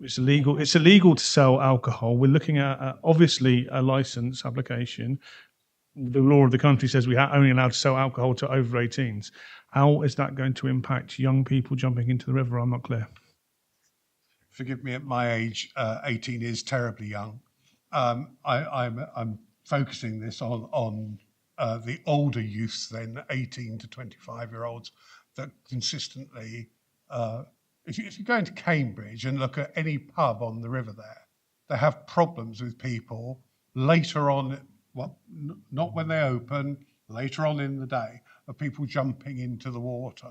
It's illegal. It's illegal to sell alcohol. We're looking at obviously a license application. The law of the country says we are only allowed to sell alcohol to over 18s. How is that going to impact young people jumping into the river? I'm not clear. Forgive me, at my age, 18 is terribly young. I'm focusing this on the older youths then, 18 to 25-year-olds, that consistently, if you go into Cambridge and look at any pub on the river there, they have problems with people later on, well, not when they open, later on in the day, of people jumping into the water.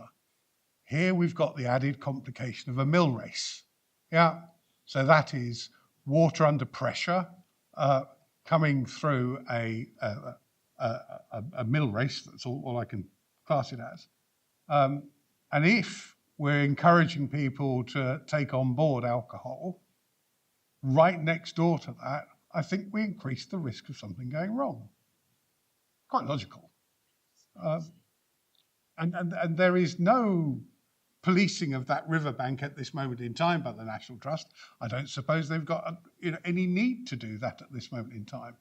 Here we've got the added complication of a mill race. Yeah, so that is water under pressure coming through a mill race. That's all I can class it as. And if we're encouraging people to take on board alcohol, right next door to that, I think we increase the risk of something going wrong. Quite logical. And there is no policing of that riverbank at this moment in time by the National Trust. I don't suppose they've got any need to do that at this moment in time.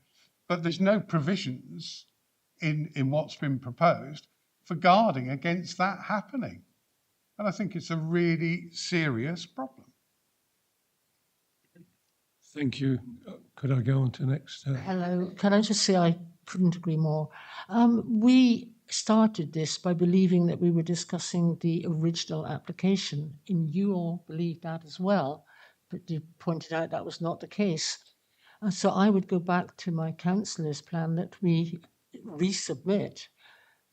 But there's no provisions in what's been proposed for guarding against that happening. And I think it's a really serious problem. Thank you. Could I go on to next? Hello. Can I just say I couldn't agree more. We started this by believing that we were discussing the original application, and you all believed that as well, but you pointed out that was not the case. So I would go back to my councillor's plan that we resubmit,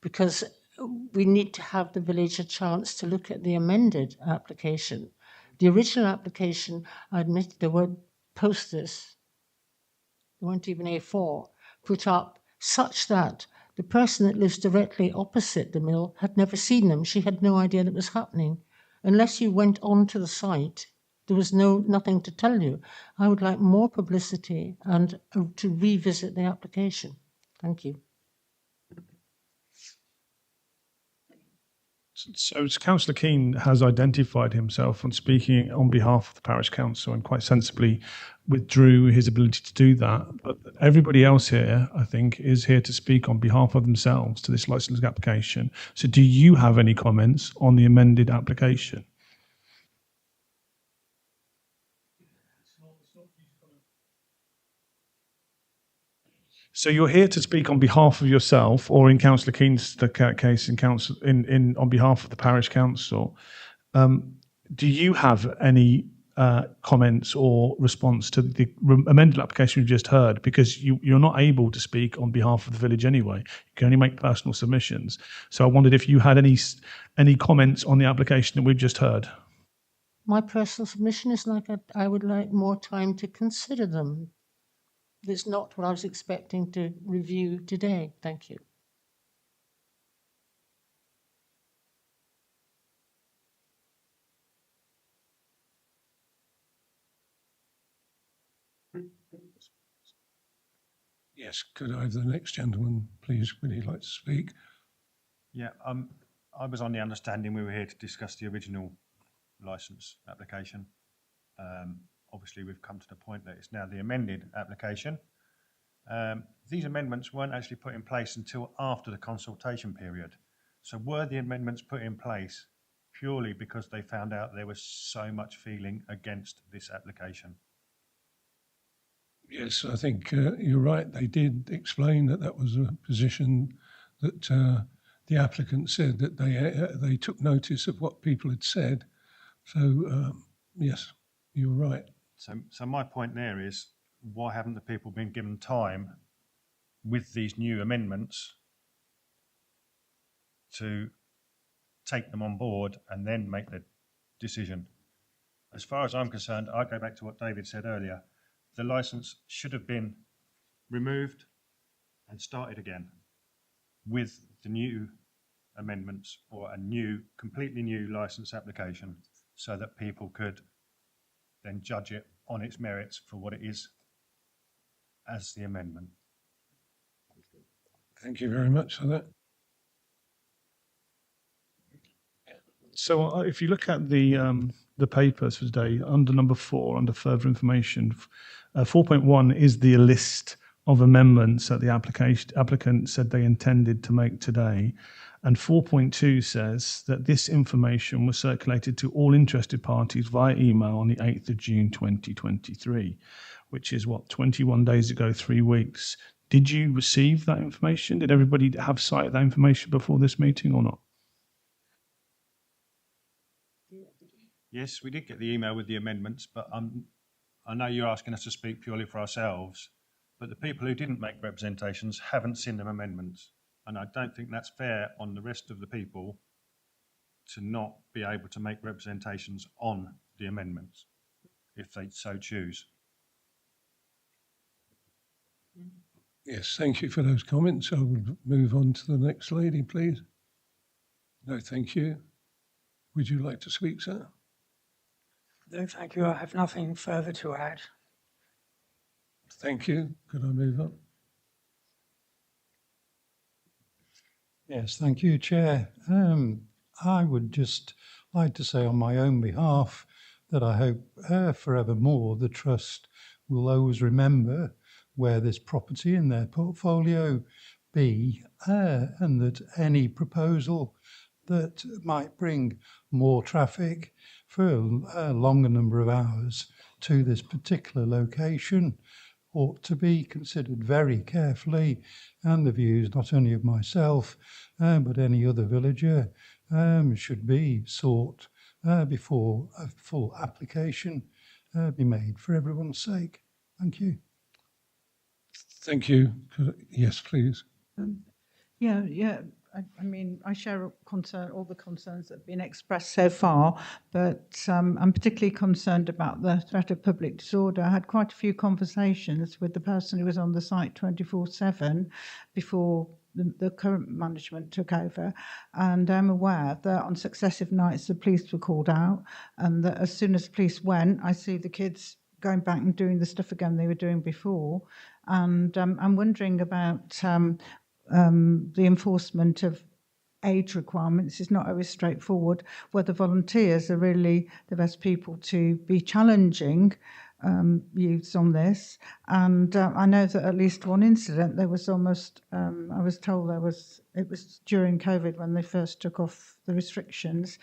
because we need to have the village a chance to look at the amended application. The original application, I admit there were posters, there weren't even A4, put up such that the person that lives directly opposite the mill had never seen them. She had no idea that was happening. Unless you went onto the site, there was nothing to tell you. I would like more publicity and to revisit the application. Thank you. So Councillor Keane has identified himself on speaking on behalf of the parish council and quite sensibly withdrew his ability to do that. But everybody else here, I think, is here to speak on behalf of themselves to this licensing application. So do you have any comments on the amended application? So you're here to speak on behalf of yourself, or in Councillor Keane's case, on behalf of the parish council. Do you have any comments or response to the amended application we've just heard? Because you're not able to speak on behalf of the village anyway. You can only make personal submissions. So I wondered if you had any comments on the application that we've just heard. My personal submission is I would like more time to consider them. That's not what I was expecting to review today. Thank you. Yes, could I have the next gentleman, please? Would he like to speak? Yeah, I was on the understanding we were here to discuss the original licence application. Obviously, we've come to the point that it's now the amended application. These amendments weren't actually put in place until after the consultation period. So were the amendments put in place purely because they found out there was so much feeling against this application? Yes, I think you're right. They did explain that that was a position that the applicant said that they took notice of what people had said. So yes, you're right. So my point there is, why haven't the people been given time with these new amendments to take them on board and then make the decision? As far as I'm concerned, I go back to what David said earlier. The licence should have been removed and started again with the new amendments or a new, completely new licence application, so that people could then judge it on its merits for what it is as the amendment. Thank you very much for that. So if you look at the papers for today, under number 4, under further information, 4.1 is the list of amendments that the applicant said they intended to make today. And 4.2 says that this information was circulated to all interested parties via email on the 8th of June 2023, which is what, 21 days ago, 3 weeks. Did you receive that information? Did everybody have sight of that information before this meeting or not? Yes, we did get the email with the amendments, but I know you're asking us to speak purely for ourselves, but the people who didn't make representations haven't seen them amendments. And I don't think that's fair on the rest of the people to not be able to make representations on the amendments, if they so choose. Yes, thank you for those comments. I will move on to the next lady, please. No, thank you. Would you like to speak, sir? No, thank you. I have nothing further to add. Thank you. Could I move on? Yes, thank you, Chair. I would just like to say on my own behalf that I hope forevermore the Trust will always remember where this property in their portfolio be, and that any proposal that might bring more traffic for a longer number of hours to this particular location ought to be considered very carefully, and the views not only of myself but any other villager should be sought before a full application be made for everyone's sake. Thank you. Thank you. Yes, please. Yeah. I mean, I share all the concerns that have been expressed so far, but I'm particularly concerned about the threat of public disorder. I had quite a few conversations with the person who was on the site 24/7 before the current management took over, and I'm aware that on successive nights the police were called out, and that as soon as the police went, I see the kids going back and doing the stuff again they were doing before. And I'm wondering about the enforcement of age requirements is not always straightforward, whether volunteers are really the best people to be challenging youths on this. And I know that at least one incident, there was almost, I was told it was during COVID when they first took off the restrictions,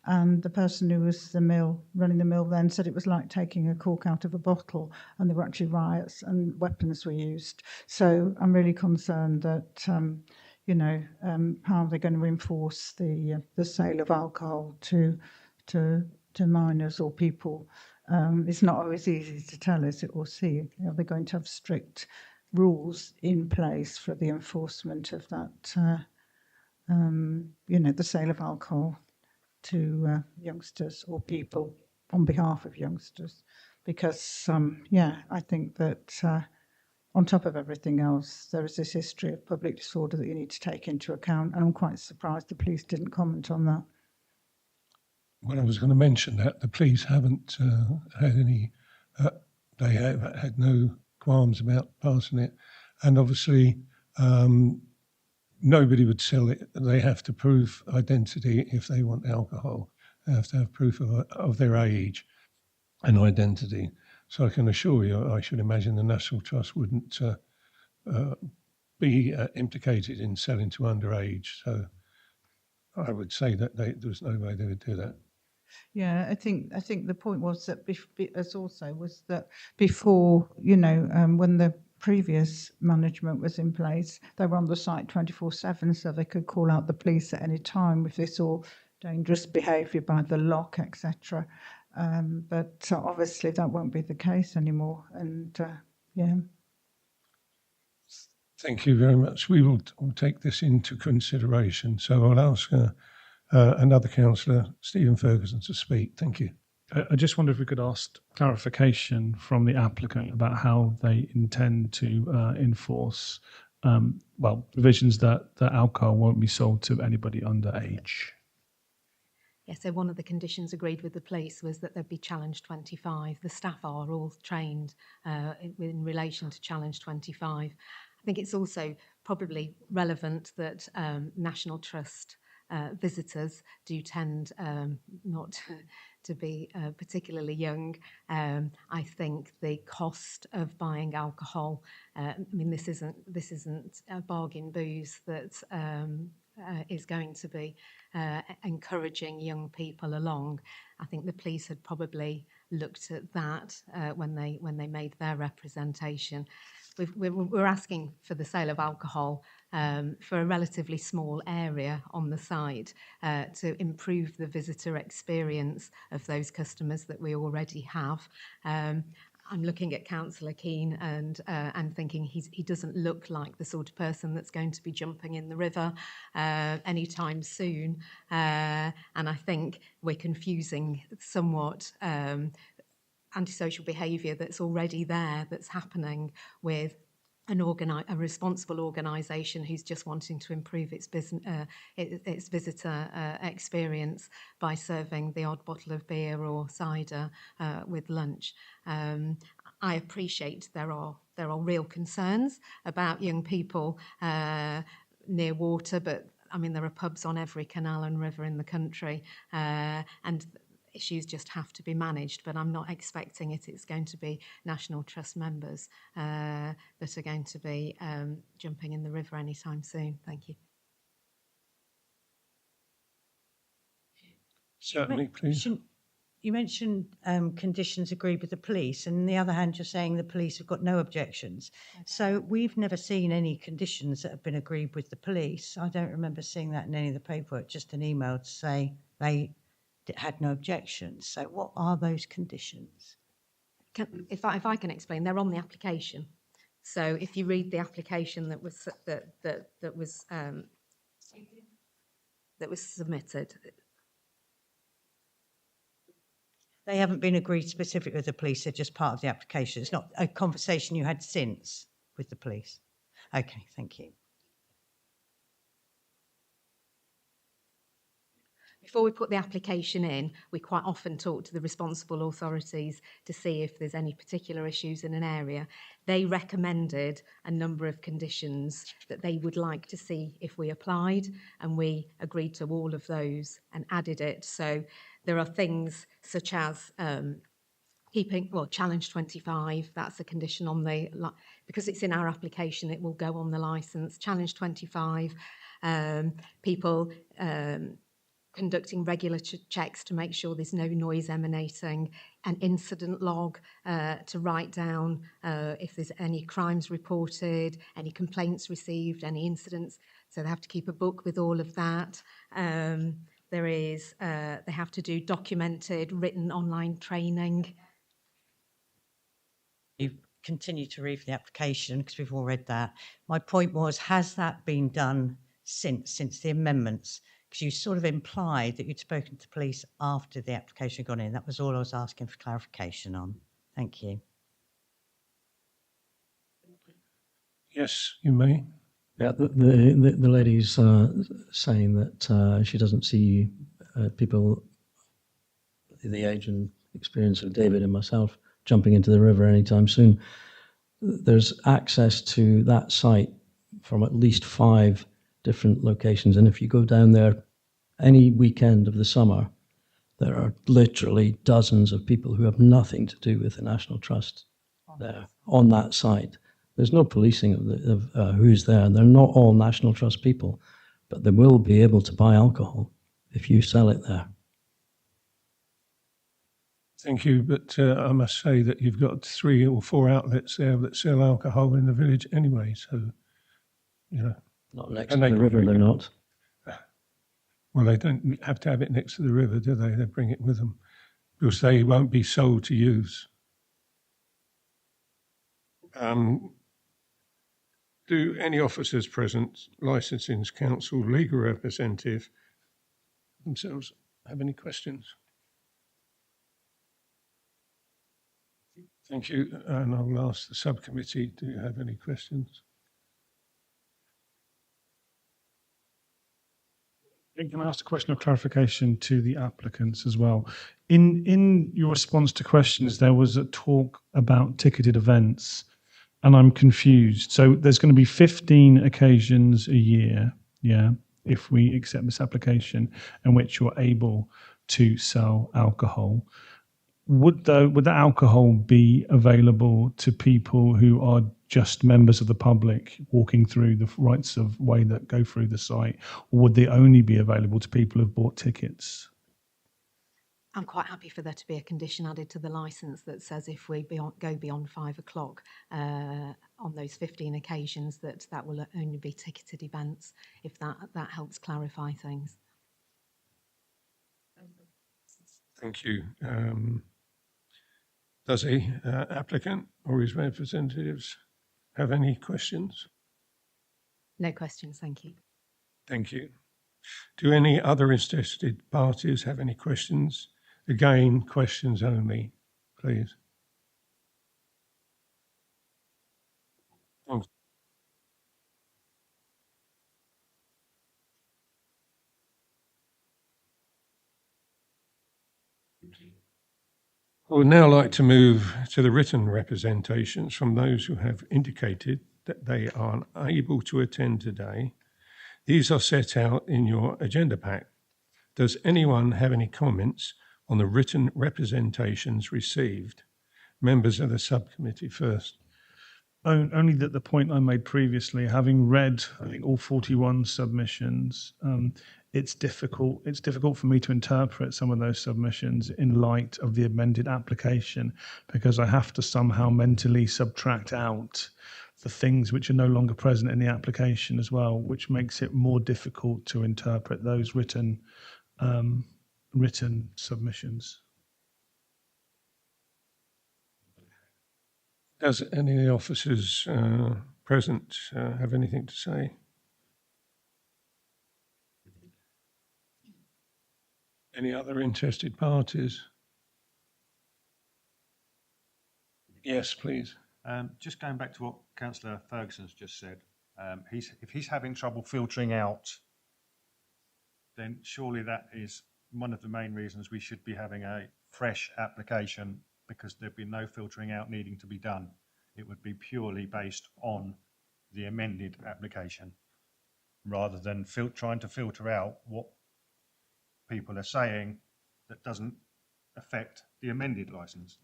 and the person who was running the mill then said it was like taking a cork out of a bottle, and there were actually riots and weapons were used. So I'm really concerned that, how they're going to enforce the sale of alcohol to minors or people. It's not always easy to tell, is it, or see. Are they going to have strict rules in place for the enforcement of that, the sale of alcohol to youngsters or people on behalf of youngsters? Because, I think that on top of everything else, there is this history of public disorder that you need to take into account, and I'm quite surprised the police didn't comment on that. Well, I was going to mention that the police haven't had any, they have had no qualms about passing it And obviously, nobody would sell it. They have to prove identity if they want alcohol. They have to have proof of their age and identity. So I can assure you, I should imagine the National Trust wouldn't be implicated in selling to underage. So I would say that there was no way they would do that. Yeah, I think the point was that was that before, when the previous management was in place, they were on the site 24/7, so they could call out the police at any time if they saw dangerous behaviour by the lock, etc. But obviously that won't be the case anymore. And yeah. Thank you very much. We will take this into consideration. So I'll ask another councillor, Stephen Ferguson, to speak. Thank you. I just wonder if we could ask clarification from the applicant about how they intend to enforce, provisions that alcohol won't be sold to anybody under age. Yes, so one of the conditions agreed with the police was that there'd be Challenge 25. The staff are all trained in relation to Challenge 25. I think it's also probably relevant that National Trust visitors do tend not to be particularly young. I think the cost of buying alcohol, this isn't a bargain booze that is going to be encouraging young people along. I think the police had probably looked at that when they made their representation. We're asking for the sale of alcohol for a relatively small area on the site to improve the visitor experience of those customers that we already have. I'm looking at Councillor Keane and thinking he doesn't look like the sort of person that's going to be jumping in the river anytime soon. And I think we're confusing somewhat antisocial behaviour that's already there, that's happening with a responsible organisation who's just wanting to improve its visitor experience by serving the odd bottle of beer or cider with lunch. I appreciate there are real concerns about young people near water, but there are pubs on every canal and river in the country, and issues just have to be managed, but I'm not expecting it's going to be National Trust members that are going to be jumping in the river anytime soon. Thank you. Certainly, please. You mentioned conditions agreed with the police, and on the other hand, you're saying the police have got no objections. Okay. So we've never seen any conditions that have been agreed with the police. I don't remember seeing that in any of the paperwork, just an email to say they had no objections. So what are those conditions? If I can explain, they're on the application. So if you read the application that was submitted, they haven't been agreed specifically with the police. They're just part of the application. It's not a conversation you had since with the police. Okay, thank you. Before we put the application in, we quite often talk to the responsible authorities to see if there's any particular issues in an area. They recommended a number of conditions that they would like to see if we applied, and we agreed to all of those and added it. So there are things such as Challenge 25, that's a condition on because it's in our application, it will go on the licence. Challenge 25, people conducting regular checks to make sure there's no noise emanating, an incident log to write down if there's any crimes reported, any complaints received, any incidents. So they have to keep a book with all of that. They have to do documented written online training. You continue to read the application because we've all read that. My point was, has that been done since the amendments? Because you sort of implied that you'd spoken to police after the application had gone in. That was all I was asking for clarification on. Thank you. Yes, you may. Yeah, the lady's saying that she doesn't see people the age and experience of David and myself jumping into the river anytime soon. there's access to that site from at least 5 different locations. And if you go down there any weekend of the summer, there are literally dozens of people who have nothing to do with the National Trust there on that site. There's no policing of who's there. They're not all National Trust people, but they will be able to buy alcohol if you sell it there. Thank you, but I must say that you've got 3 or 4 outlets there that sell alcohol in the village anyway, so, you know. Not next to the river, they're not. Well, they don't have to have it next to the river, do they? They bring it with them because they won't be sold to use. Do any officers present, licensing council, legal representative themselves have any questions? Thank you. And I'll ask the subcommittee, do you have any questions? Can I ask a question of clarification to the applicants as well? In your response to questions, there was a talk about ticketed events, and I'm confused. So there's going to be 15 occasions a year, yeah, if we accept this application, in which you're able to sell alcohol. Would the alcohol be available to people who are just members of the public walking through the rights of way that go through the site, or would they only be available to people who've bought tickets? I'm quite happy for there to be a condition added to the licence that says if we go beyond 5 o'clock on those 15 occasions, that will only be ticketed events, if that helps clarify things. Thank you. Does the applicant or his representatives have any questions? No questions, thank you. Thank you. Do any other interested parties have any questions? Again, questions only, please. Thanks. I would now like to move to the written representations from those who have indicated that they are unable to attend today. These are set out in your agenda pack. Does anyone have any comments on the written representations received? Members of the subcommittee first. Only that the point I made previously, having read, I think, all 41 submissions, it's difficult for me to interpret some of those submissions in light of the amended application, because I have to somehow mentally subtract out the things which are no longer present in the application as well, which makes it more difficult to interpret those written submissions. Does any of the officers present have anything to say? Any other interested parties? Yes, please. Just going back to what Councillor Ferguson's just said, if he's having trouble filtering out, then surely that is one of the main reasons we should be having a fresh application, because there'd be no filtering out needing to be done. It would be purely based on the amended application, rather than trying to filter out what people are saying that doesn't affect the amended licence.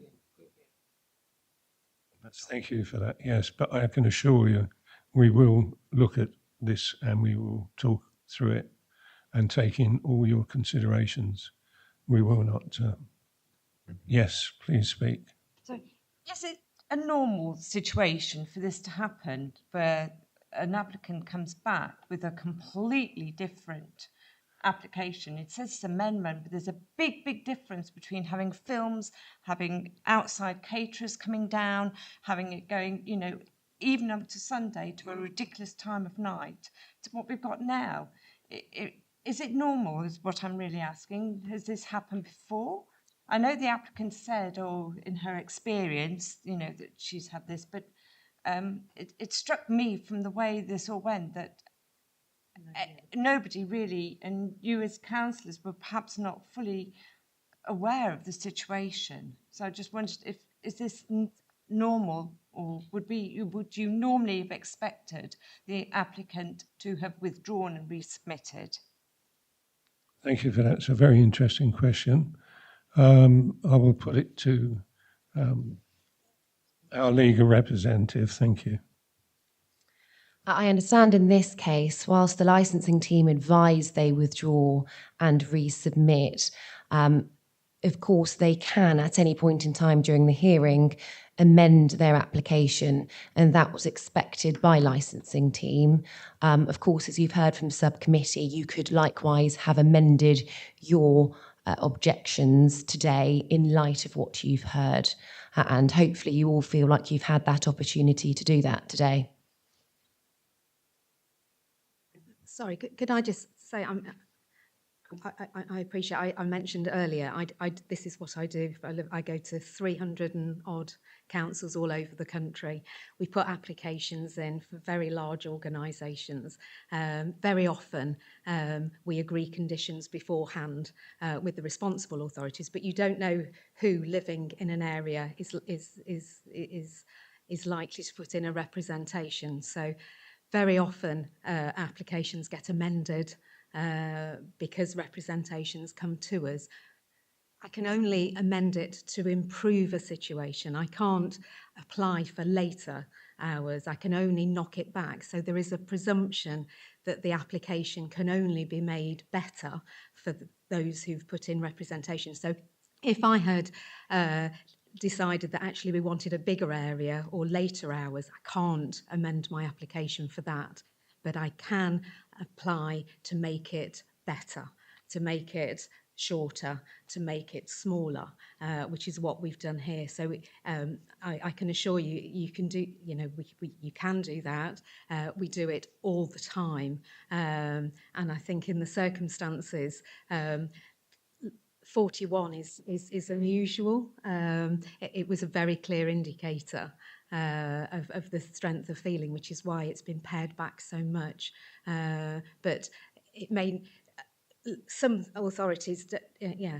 Thank you for that. Yes, but I can assure you we will look at this and we will talk through it and take in all your considerations. We will not. Yes, please speak. So, is it a normal situation for this to happen, where an applicant comes back with a completely different application? It says it's amendment, but there's a big, big difference between having films, having outside caterers coming down, having it going, you know, even up to Sunday to a ridiculous time of night, to what we've got now. Is it normal, is what I'm really asking? Has this happened before? I know the applicant said, or in her experience, you know, that she's had this, but it struck me from the way this all went that nobody really, and you as councillors were perhaps not fully aware of the situation. So I just wondered, is this normal or would you normally have expected the applicant to have withdrawn and resubmitted? Thank you for that. It's a very interesting question. I will put it to our legal representative. Thank you. I understand in this case, whilst the licensing team advise they withdraw and resubmit, of course they can at any point in time during the hearing amend their application, and that was expected by licensing team. Of course, as you've heard from subcommittee, you could likewise have amended your objections today in light of what you've heard, and hopefully you all feel like you've had that opportunity to do that today. Sorry, could I just say, I appreciate, I mentioned earlier, this is what I do. I go to 300 and odd councils all over the country. We put applications in for very large organisations. Very often we agree conditions beforehand with the responsible authorities, but you don't know who living in an area is likely to put in a representation. So very often applications get amended because representations come to us. I can only amend it to improve a situation. I can't apply for later hours. I can only knock it back. So there is a presumption that the application can only be made better for those who've put in representation. So if I had decided that actually we wanted a bigger area or later hours, I can't amend my application for that, but I can apply to make it better, to make it shorter, to make it smaller, which is what we've done here. So I can assure you, you can do, you can do that. We do it all the time, and I think in the circumstances, 41 is unusual. It was a very clear indicator of the strength of feeling, which is why it's been pared back so much. But it may, some authorities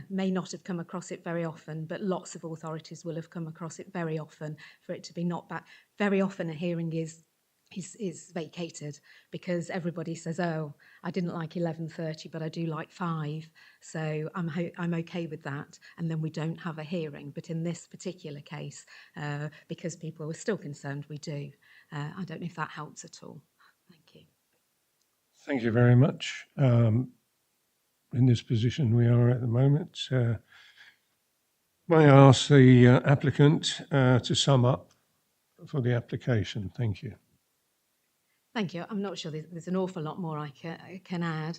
may not have come across it very often, but lots of authorities will have come across it very often for it to be knocked back. Very often a hearing is vacated because everybody says, oh, I didn't like 11:30, but I do like 5, so I'm okay with that, and then we don't have a hearing. But in this particular case, because people were still concerned, we do. I don't know if that helps at all. Thank you. Thank you very much. In this position we are at the moment, may I ask the applicant to sum up for the application? Thank you. Thank you. I'm not sure there's an awful lot more I can add.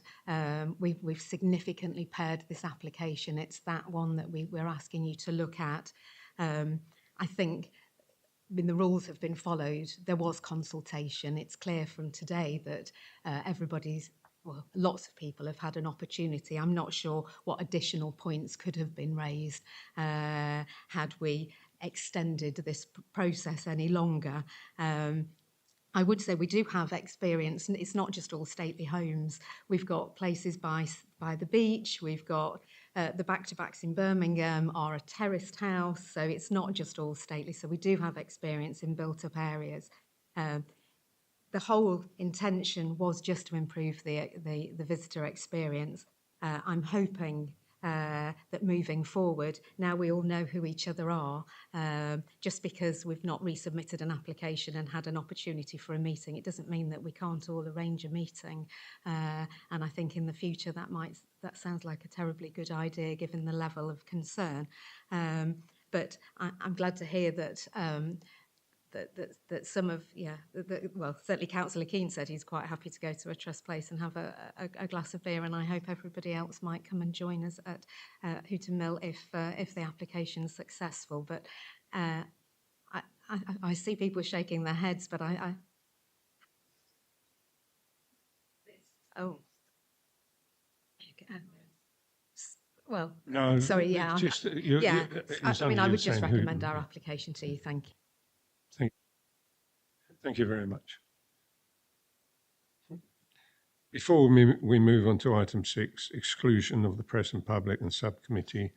We've significantly pared this application. It's that one that we're asking you to look at. I think when the rules have been followed, there was consultation. It's clear from today that lots of people have had an opportunity. I'm not sure what additional points could have been raised had we extended this process any longer. I would say we do have experience, and it's not just all stately homes. We've got places by the beach, we've got the back-to-backs in Birmingham are a terraced house, so it's not just all stately. So we do have experience in built-up areas. The whole intention was just to improve the visitor experience. I'm hoping that moving forward, now we all know who each other are, just because we've not resubmitted an application and had an opportunity for a meeting, it doesn't mean that we can't all arrange a meeting. And I think in the future that sounds like a terribly good idea given the level of concern. But I'm glad to hear that that some of, certainly Councillor Keane said he's quite happy to go to a trust place and have a glass of beer, and I hope everybody else might come and join us at Hooton Mill if the application's successful. But I see people shaking their heads, but well, no, sorry, yeah, just, I would just recommend our application to you. Thank you. Thank you very much. Before we move on to item 6, exclusion of the press and public and subcommittee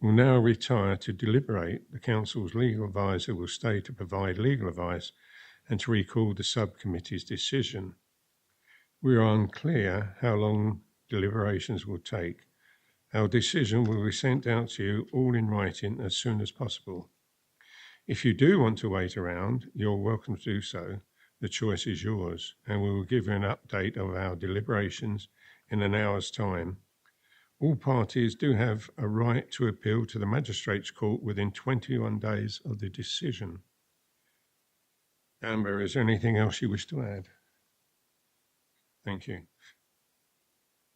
will now retire to deliberate. The Council's legal advisor will stay to provide legal advice and to record the subcommittee's decision. We are unclear how long deliberations will take. Our decision will be sent out to you all in writing as soon as possible. If you do want to wait around, you're welcome to do so. The choice is yours, and we will give you an update of our deliberations in an hour's time. All parties do have a right to appeal to the Magistrates' Court within 21 days of the decision. Amber, is there anything else you wish to add? Thank you.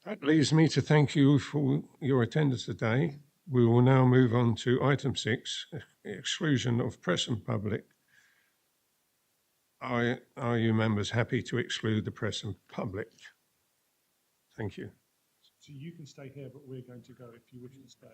That leaves me to thank you for your attendance today. We will now move on to item 6, exclusion of press and public. Are you members happy to exclude the press and public? Thank you. So you can stay here, but we're going to go if you wish to stay.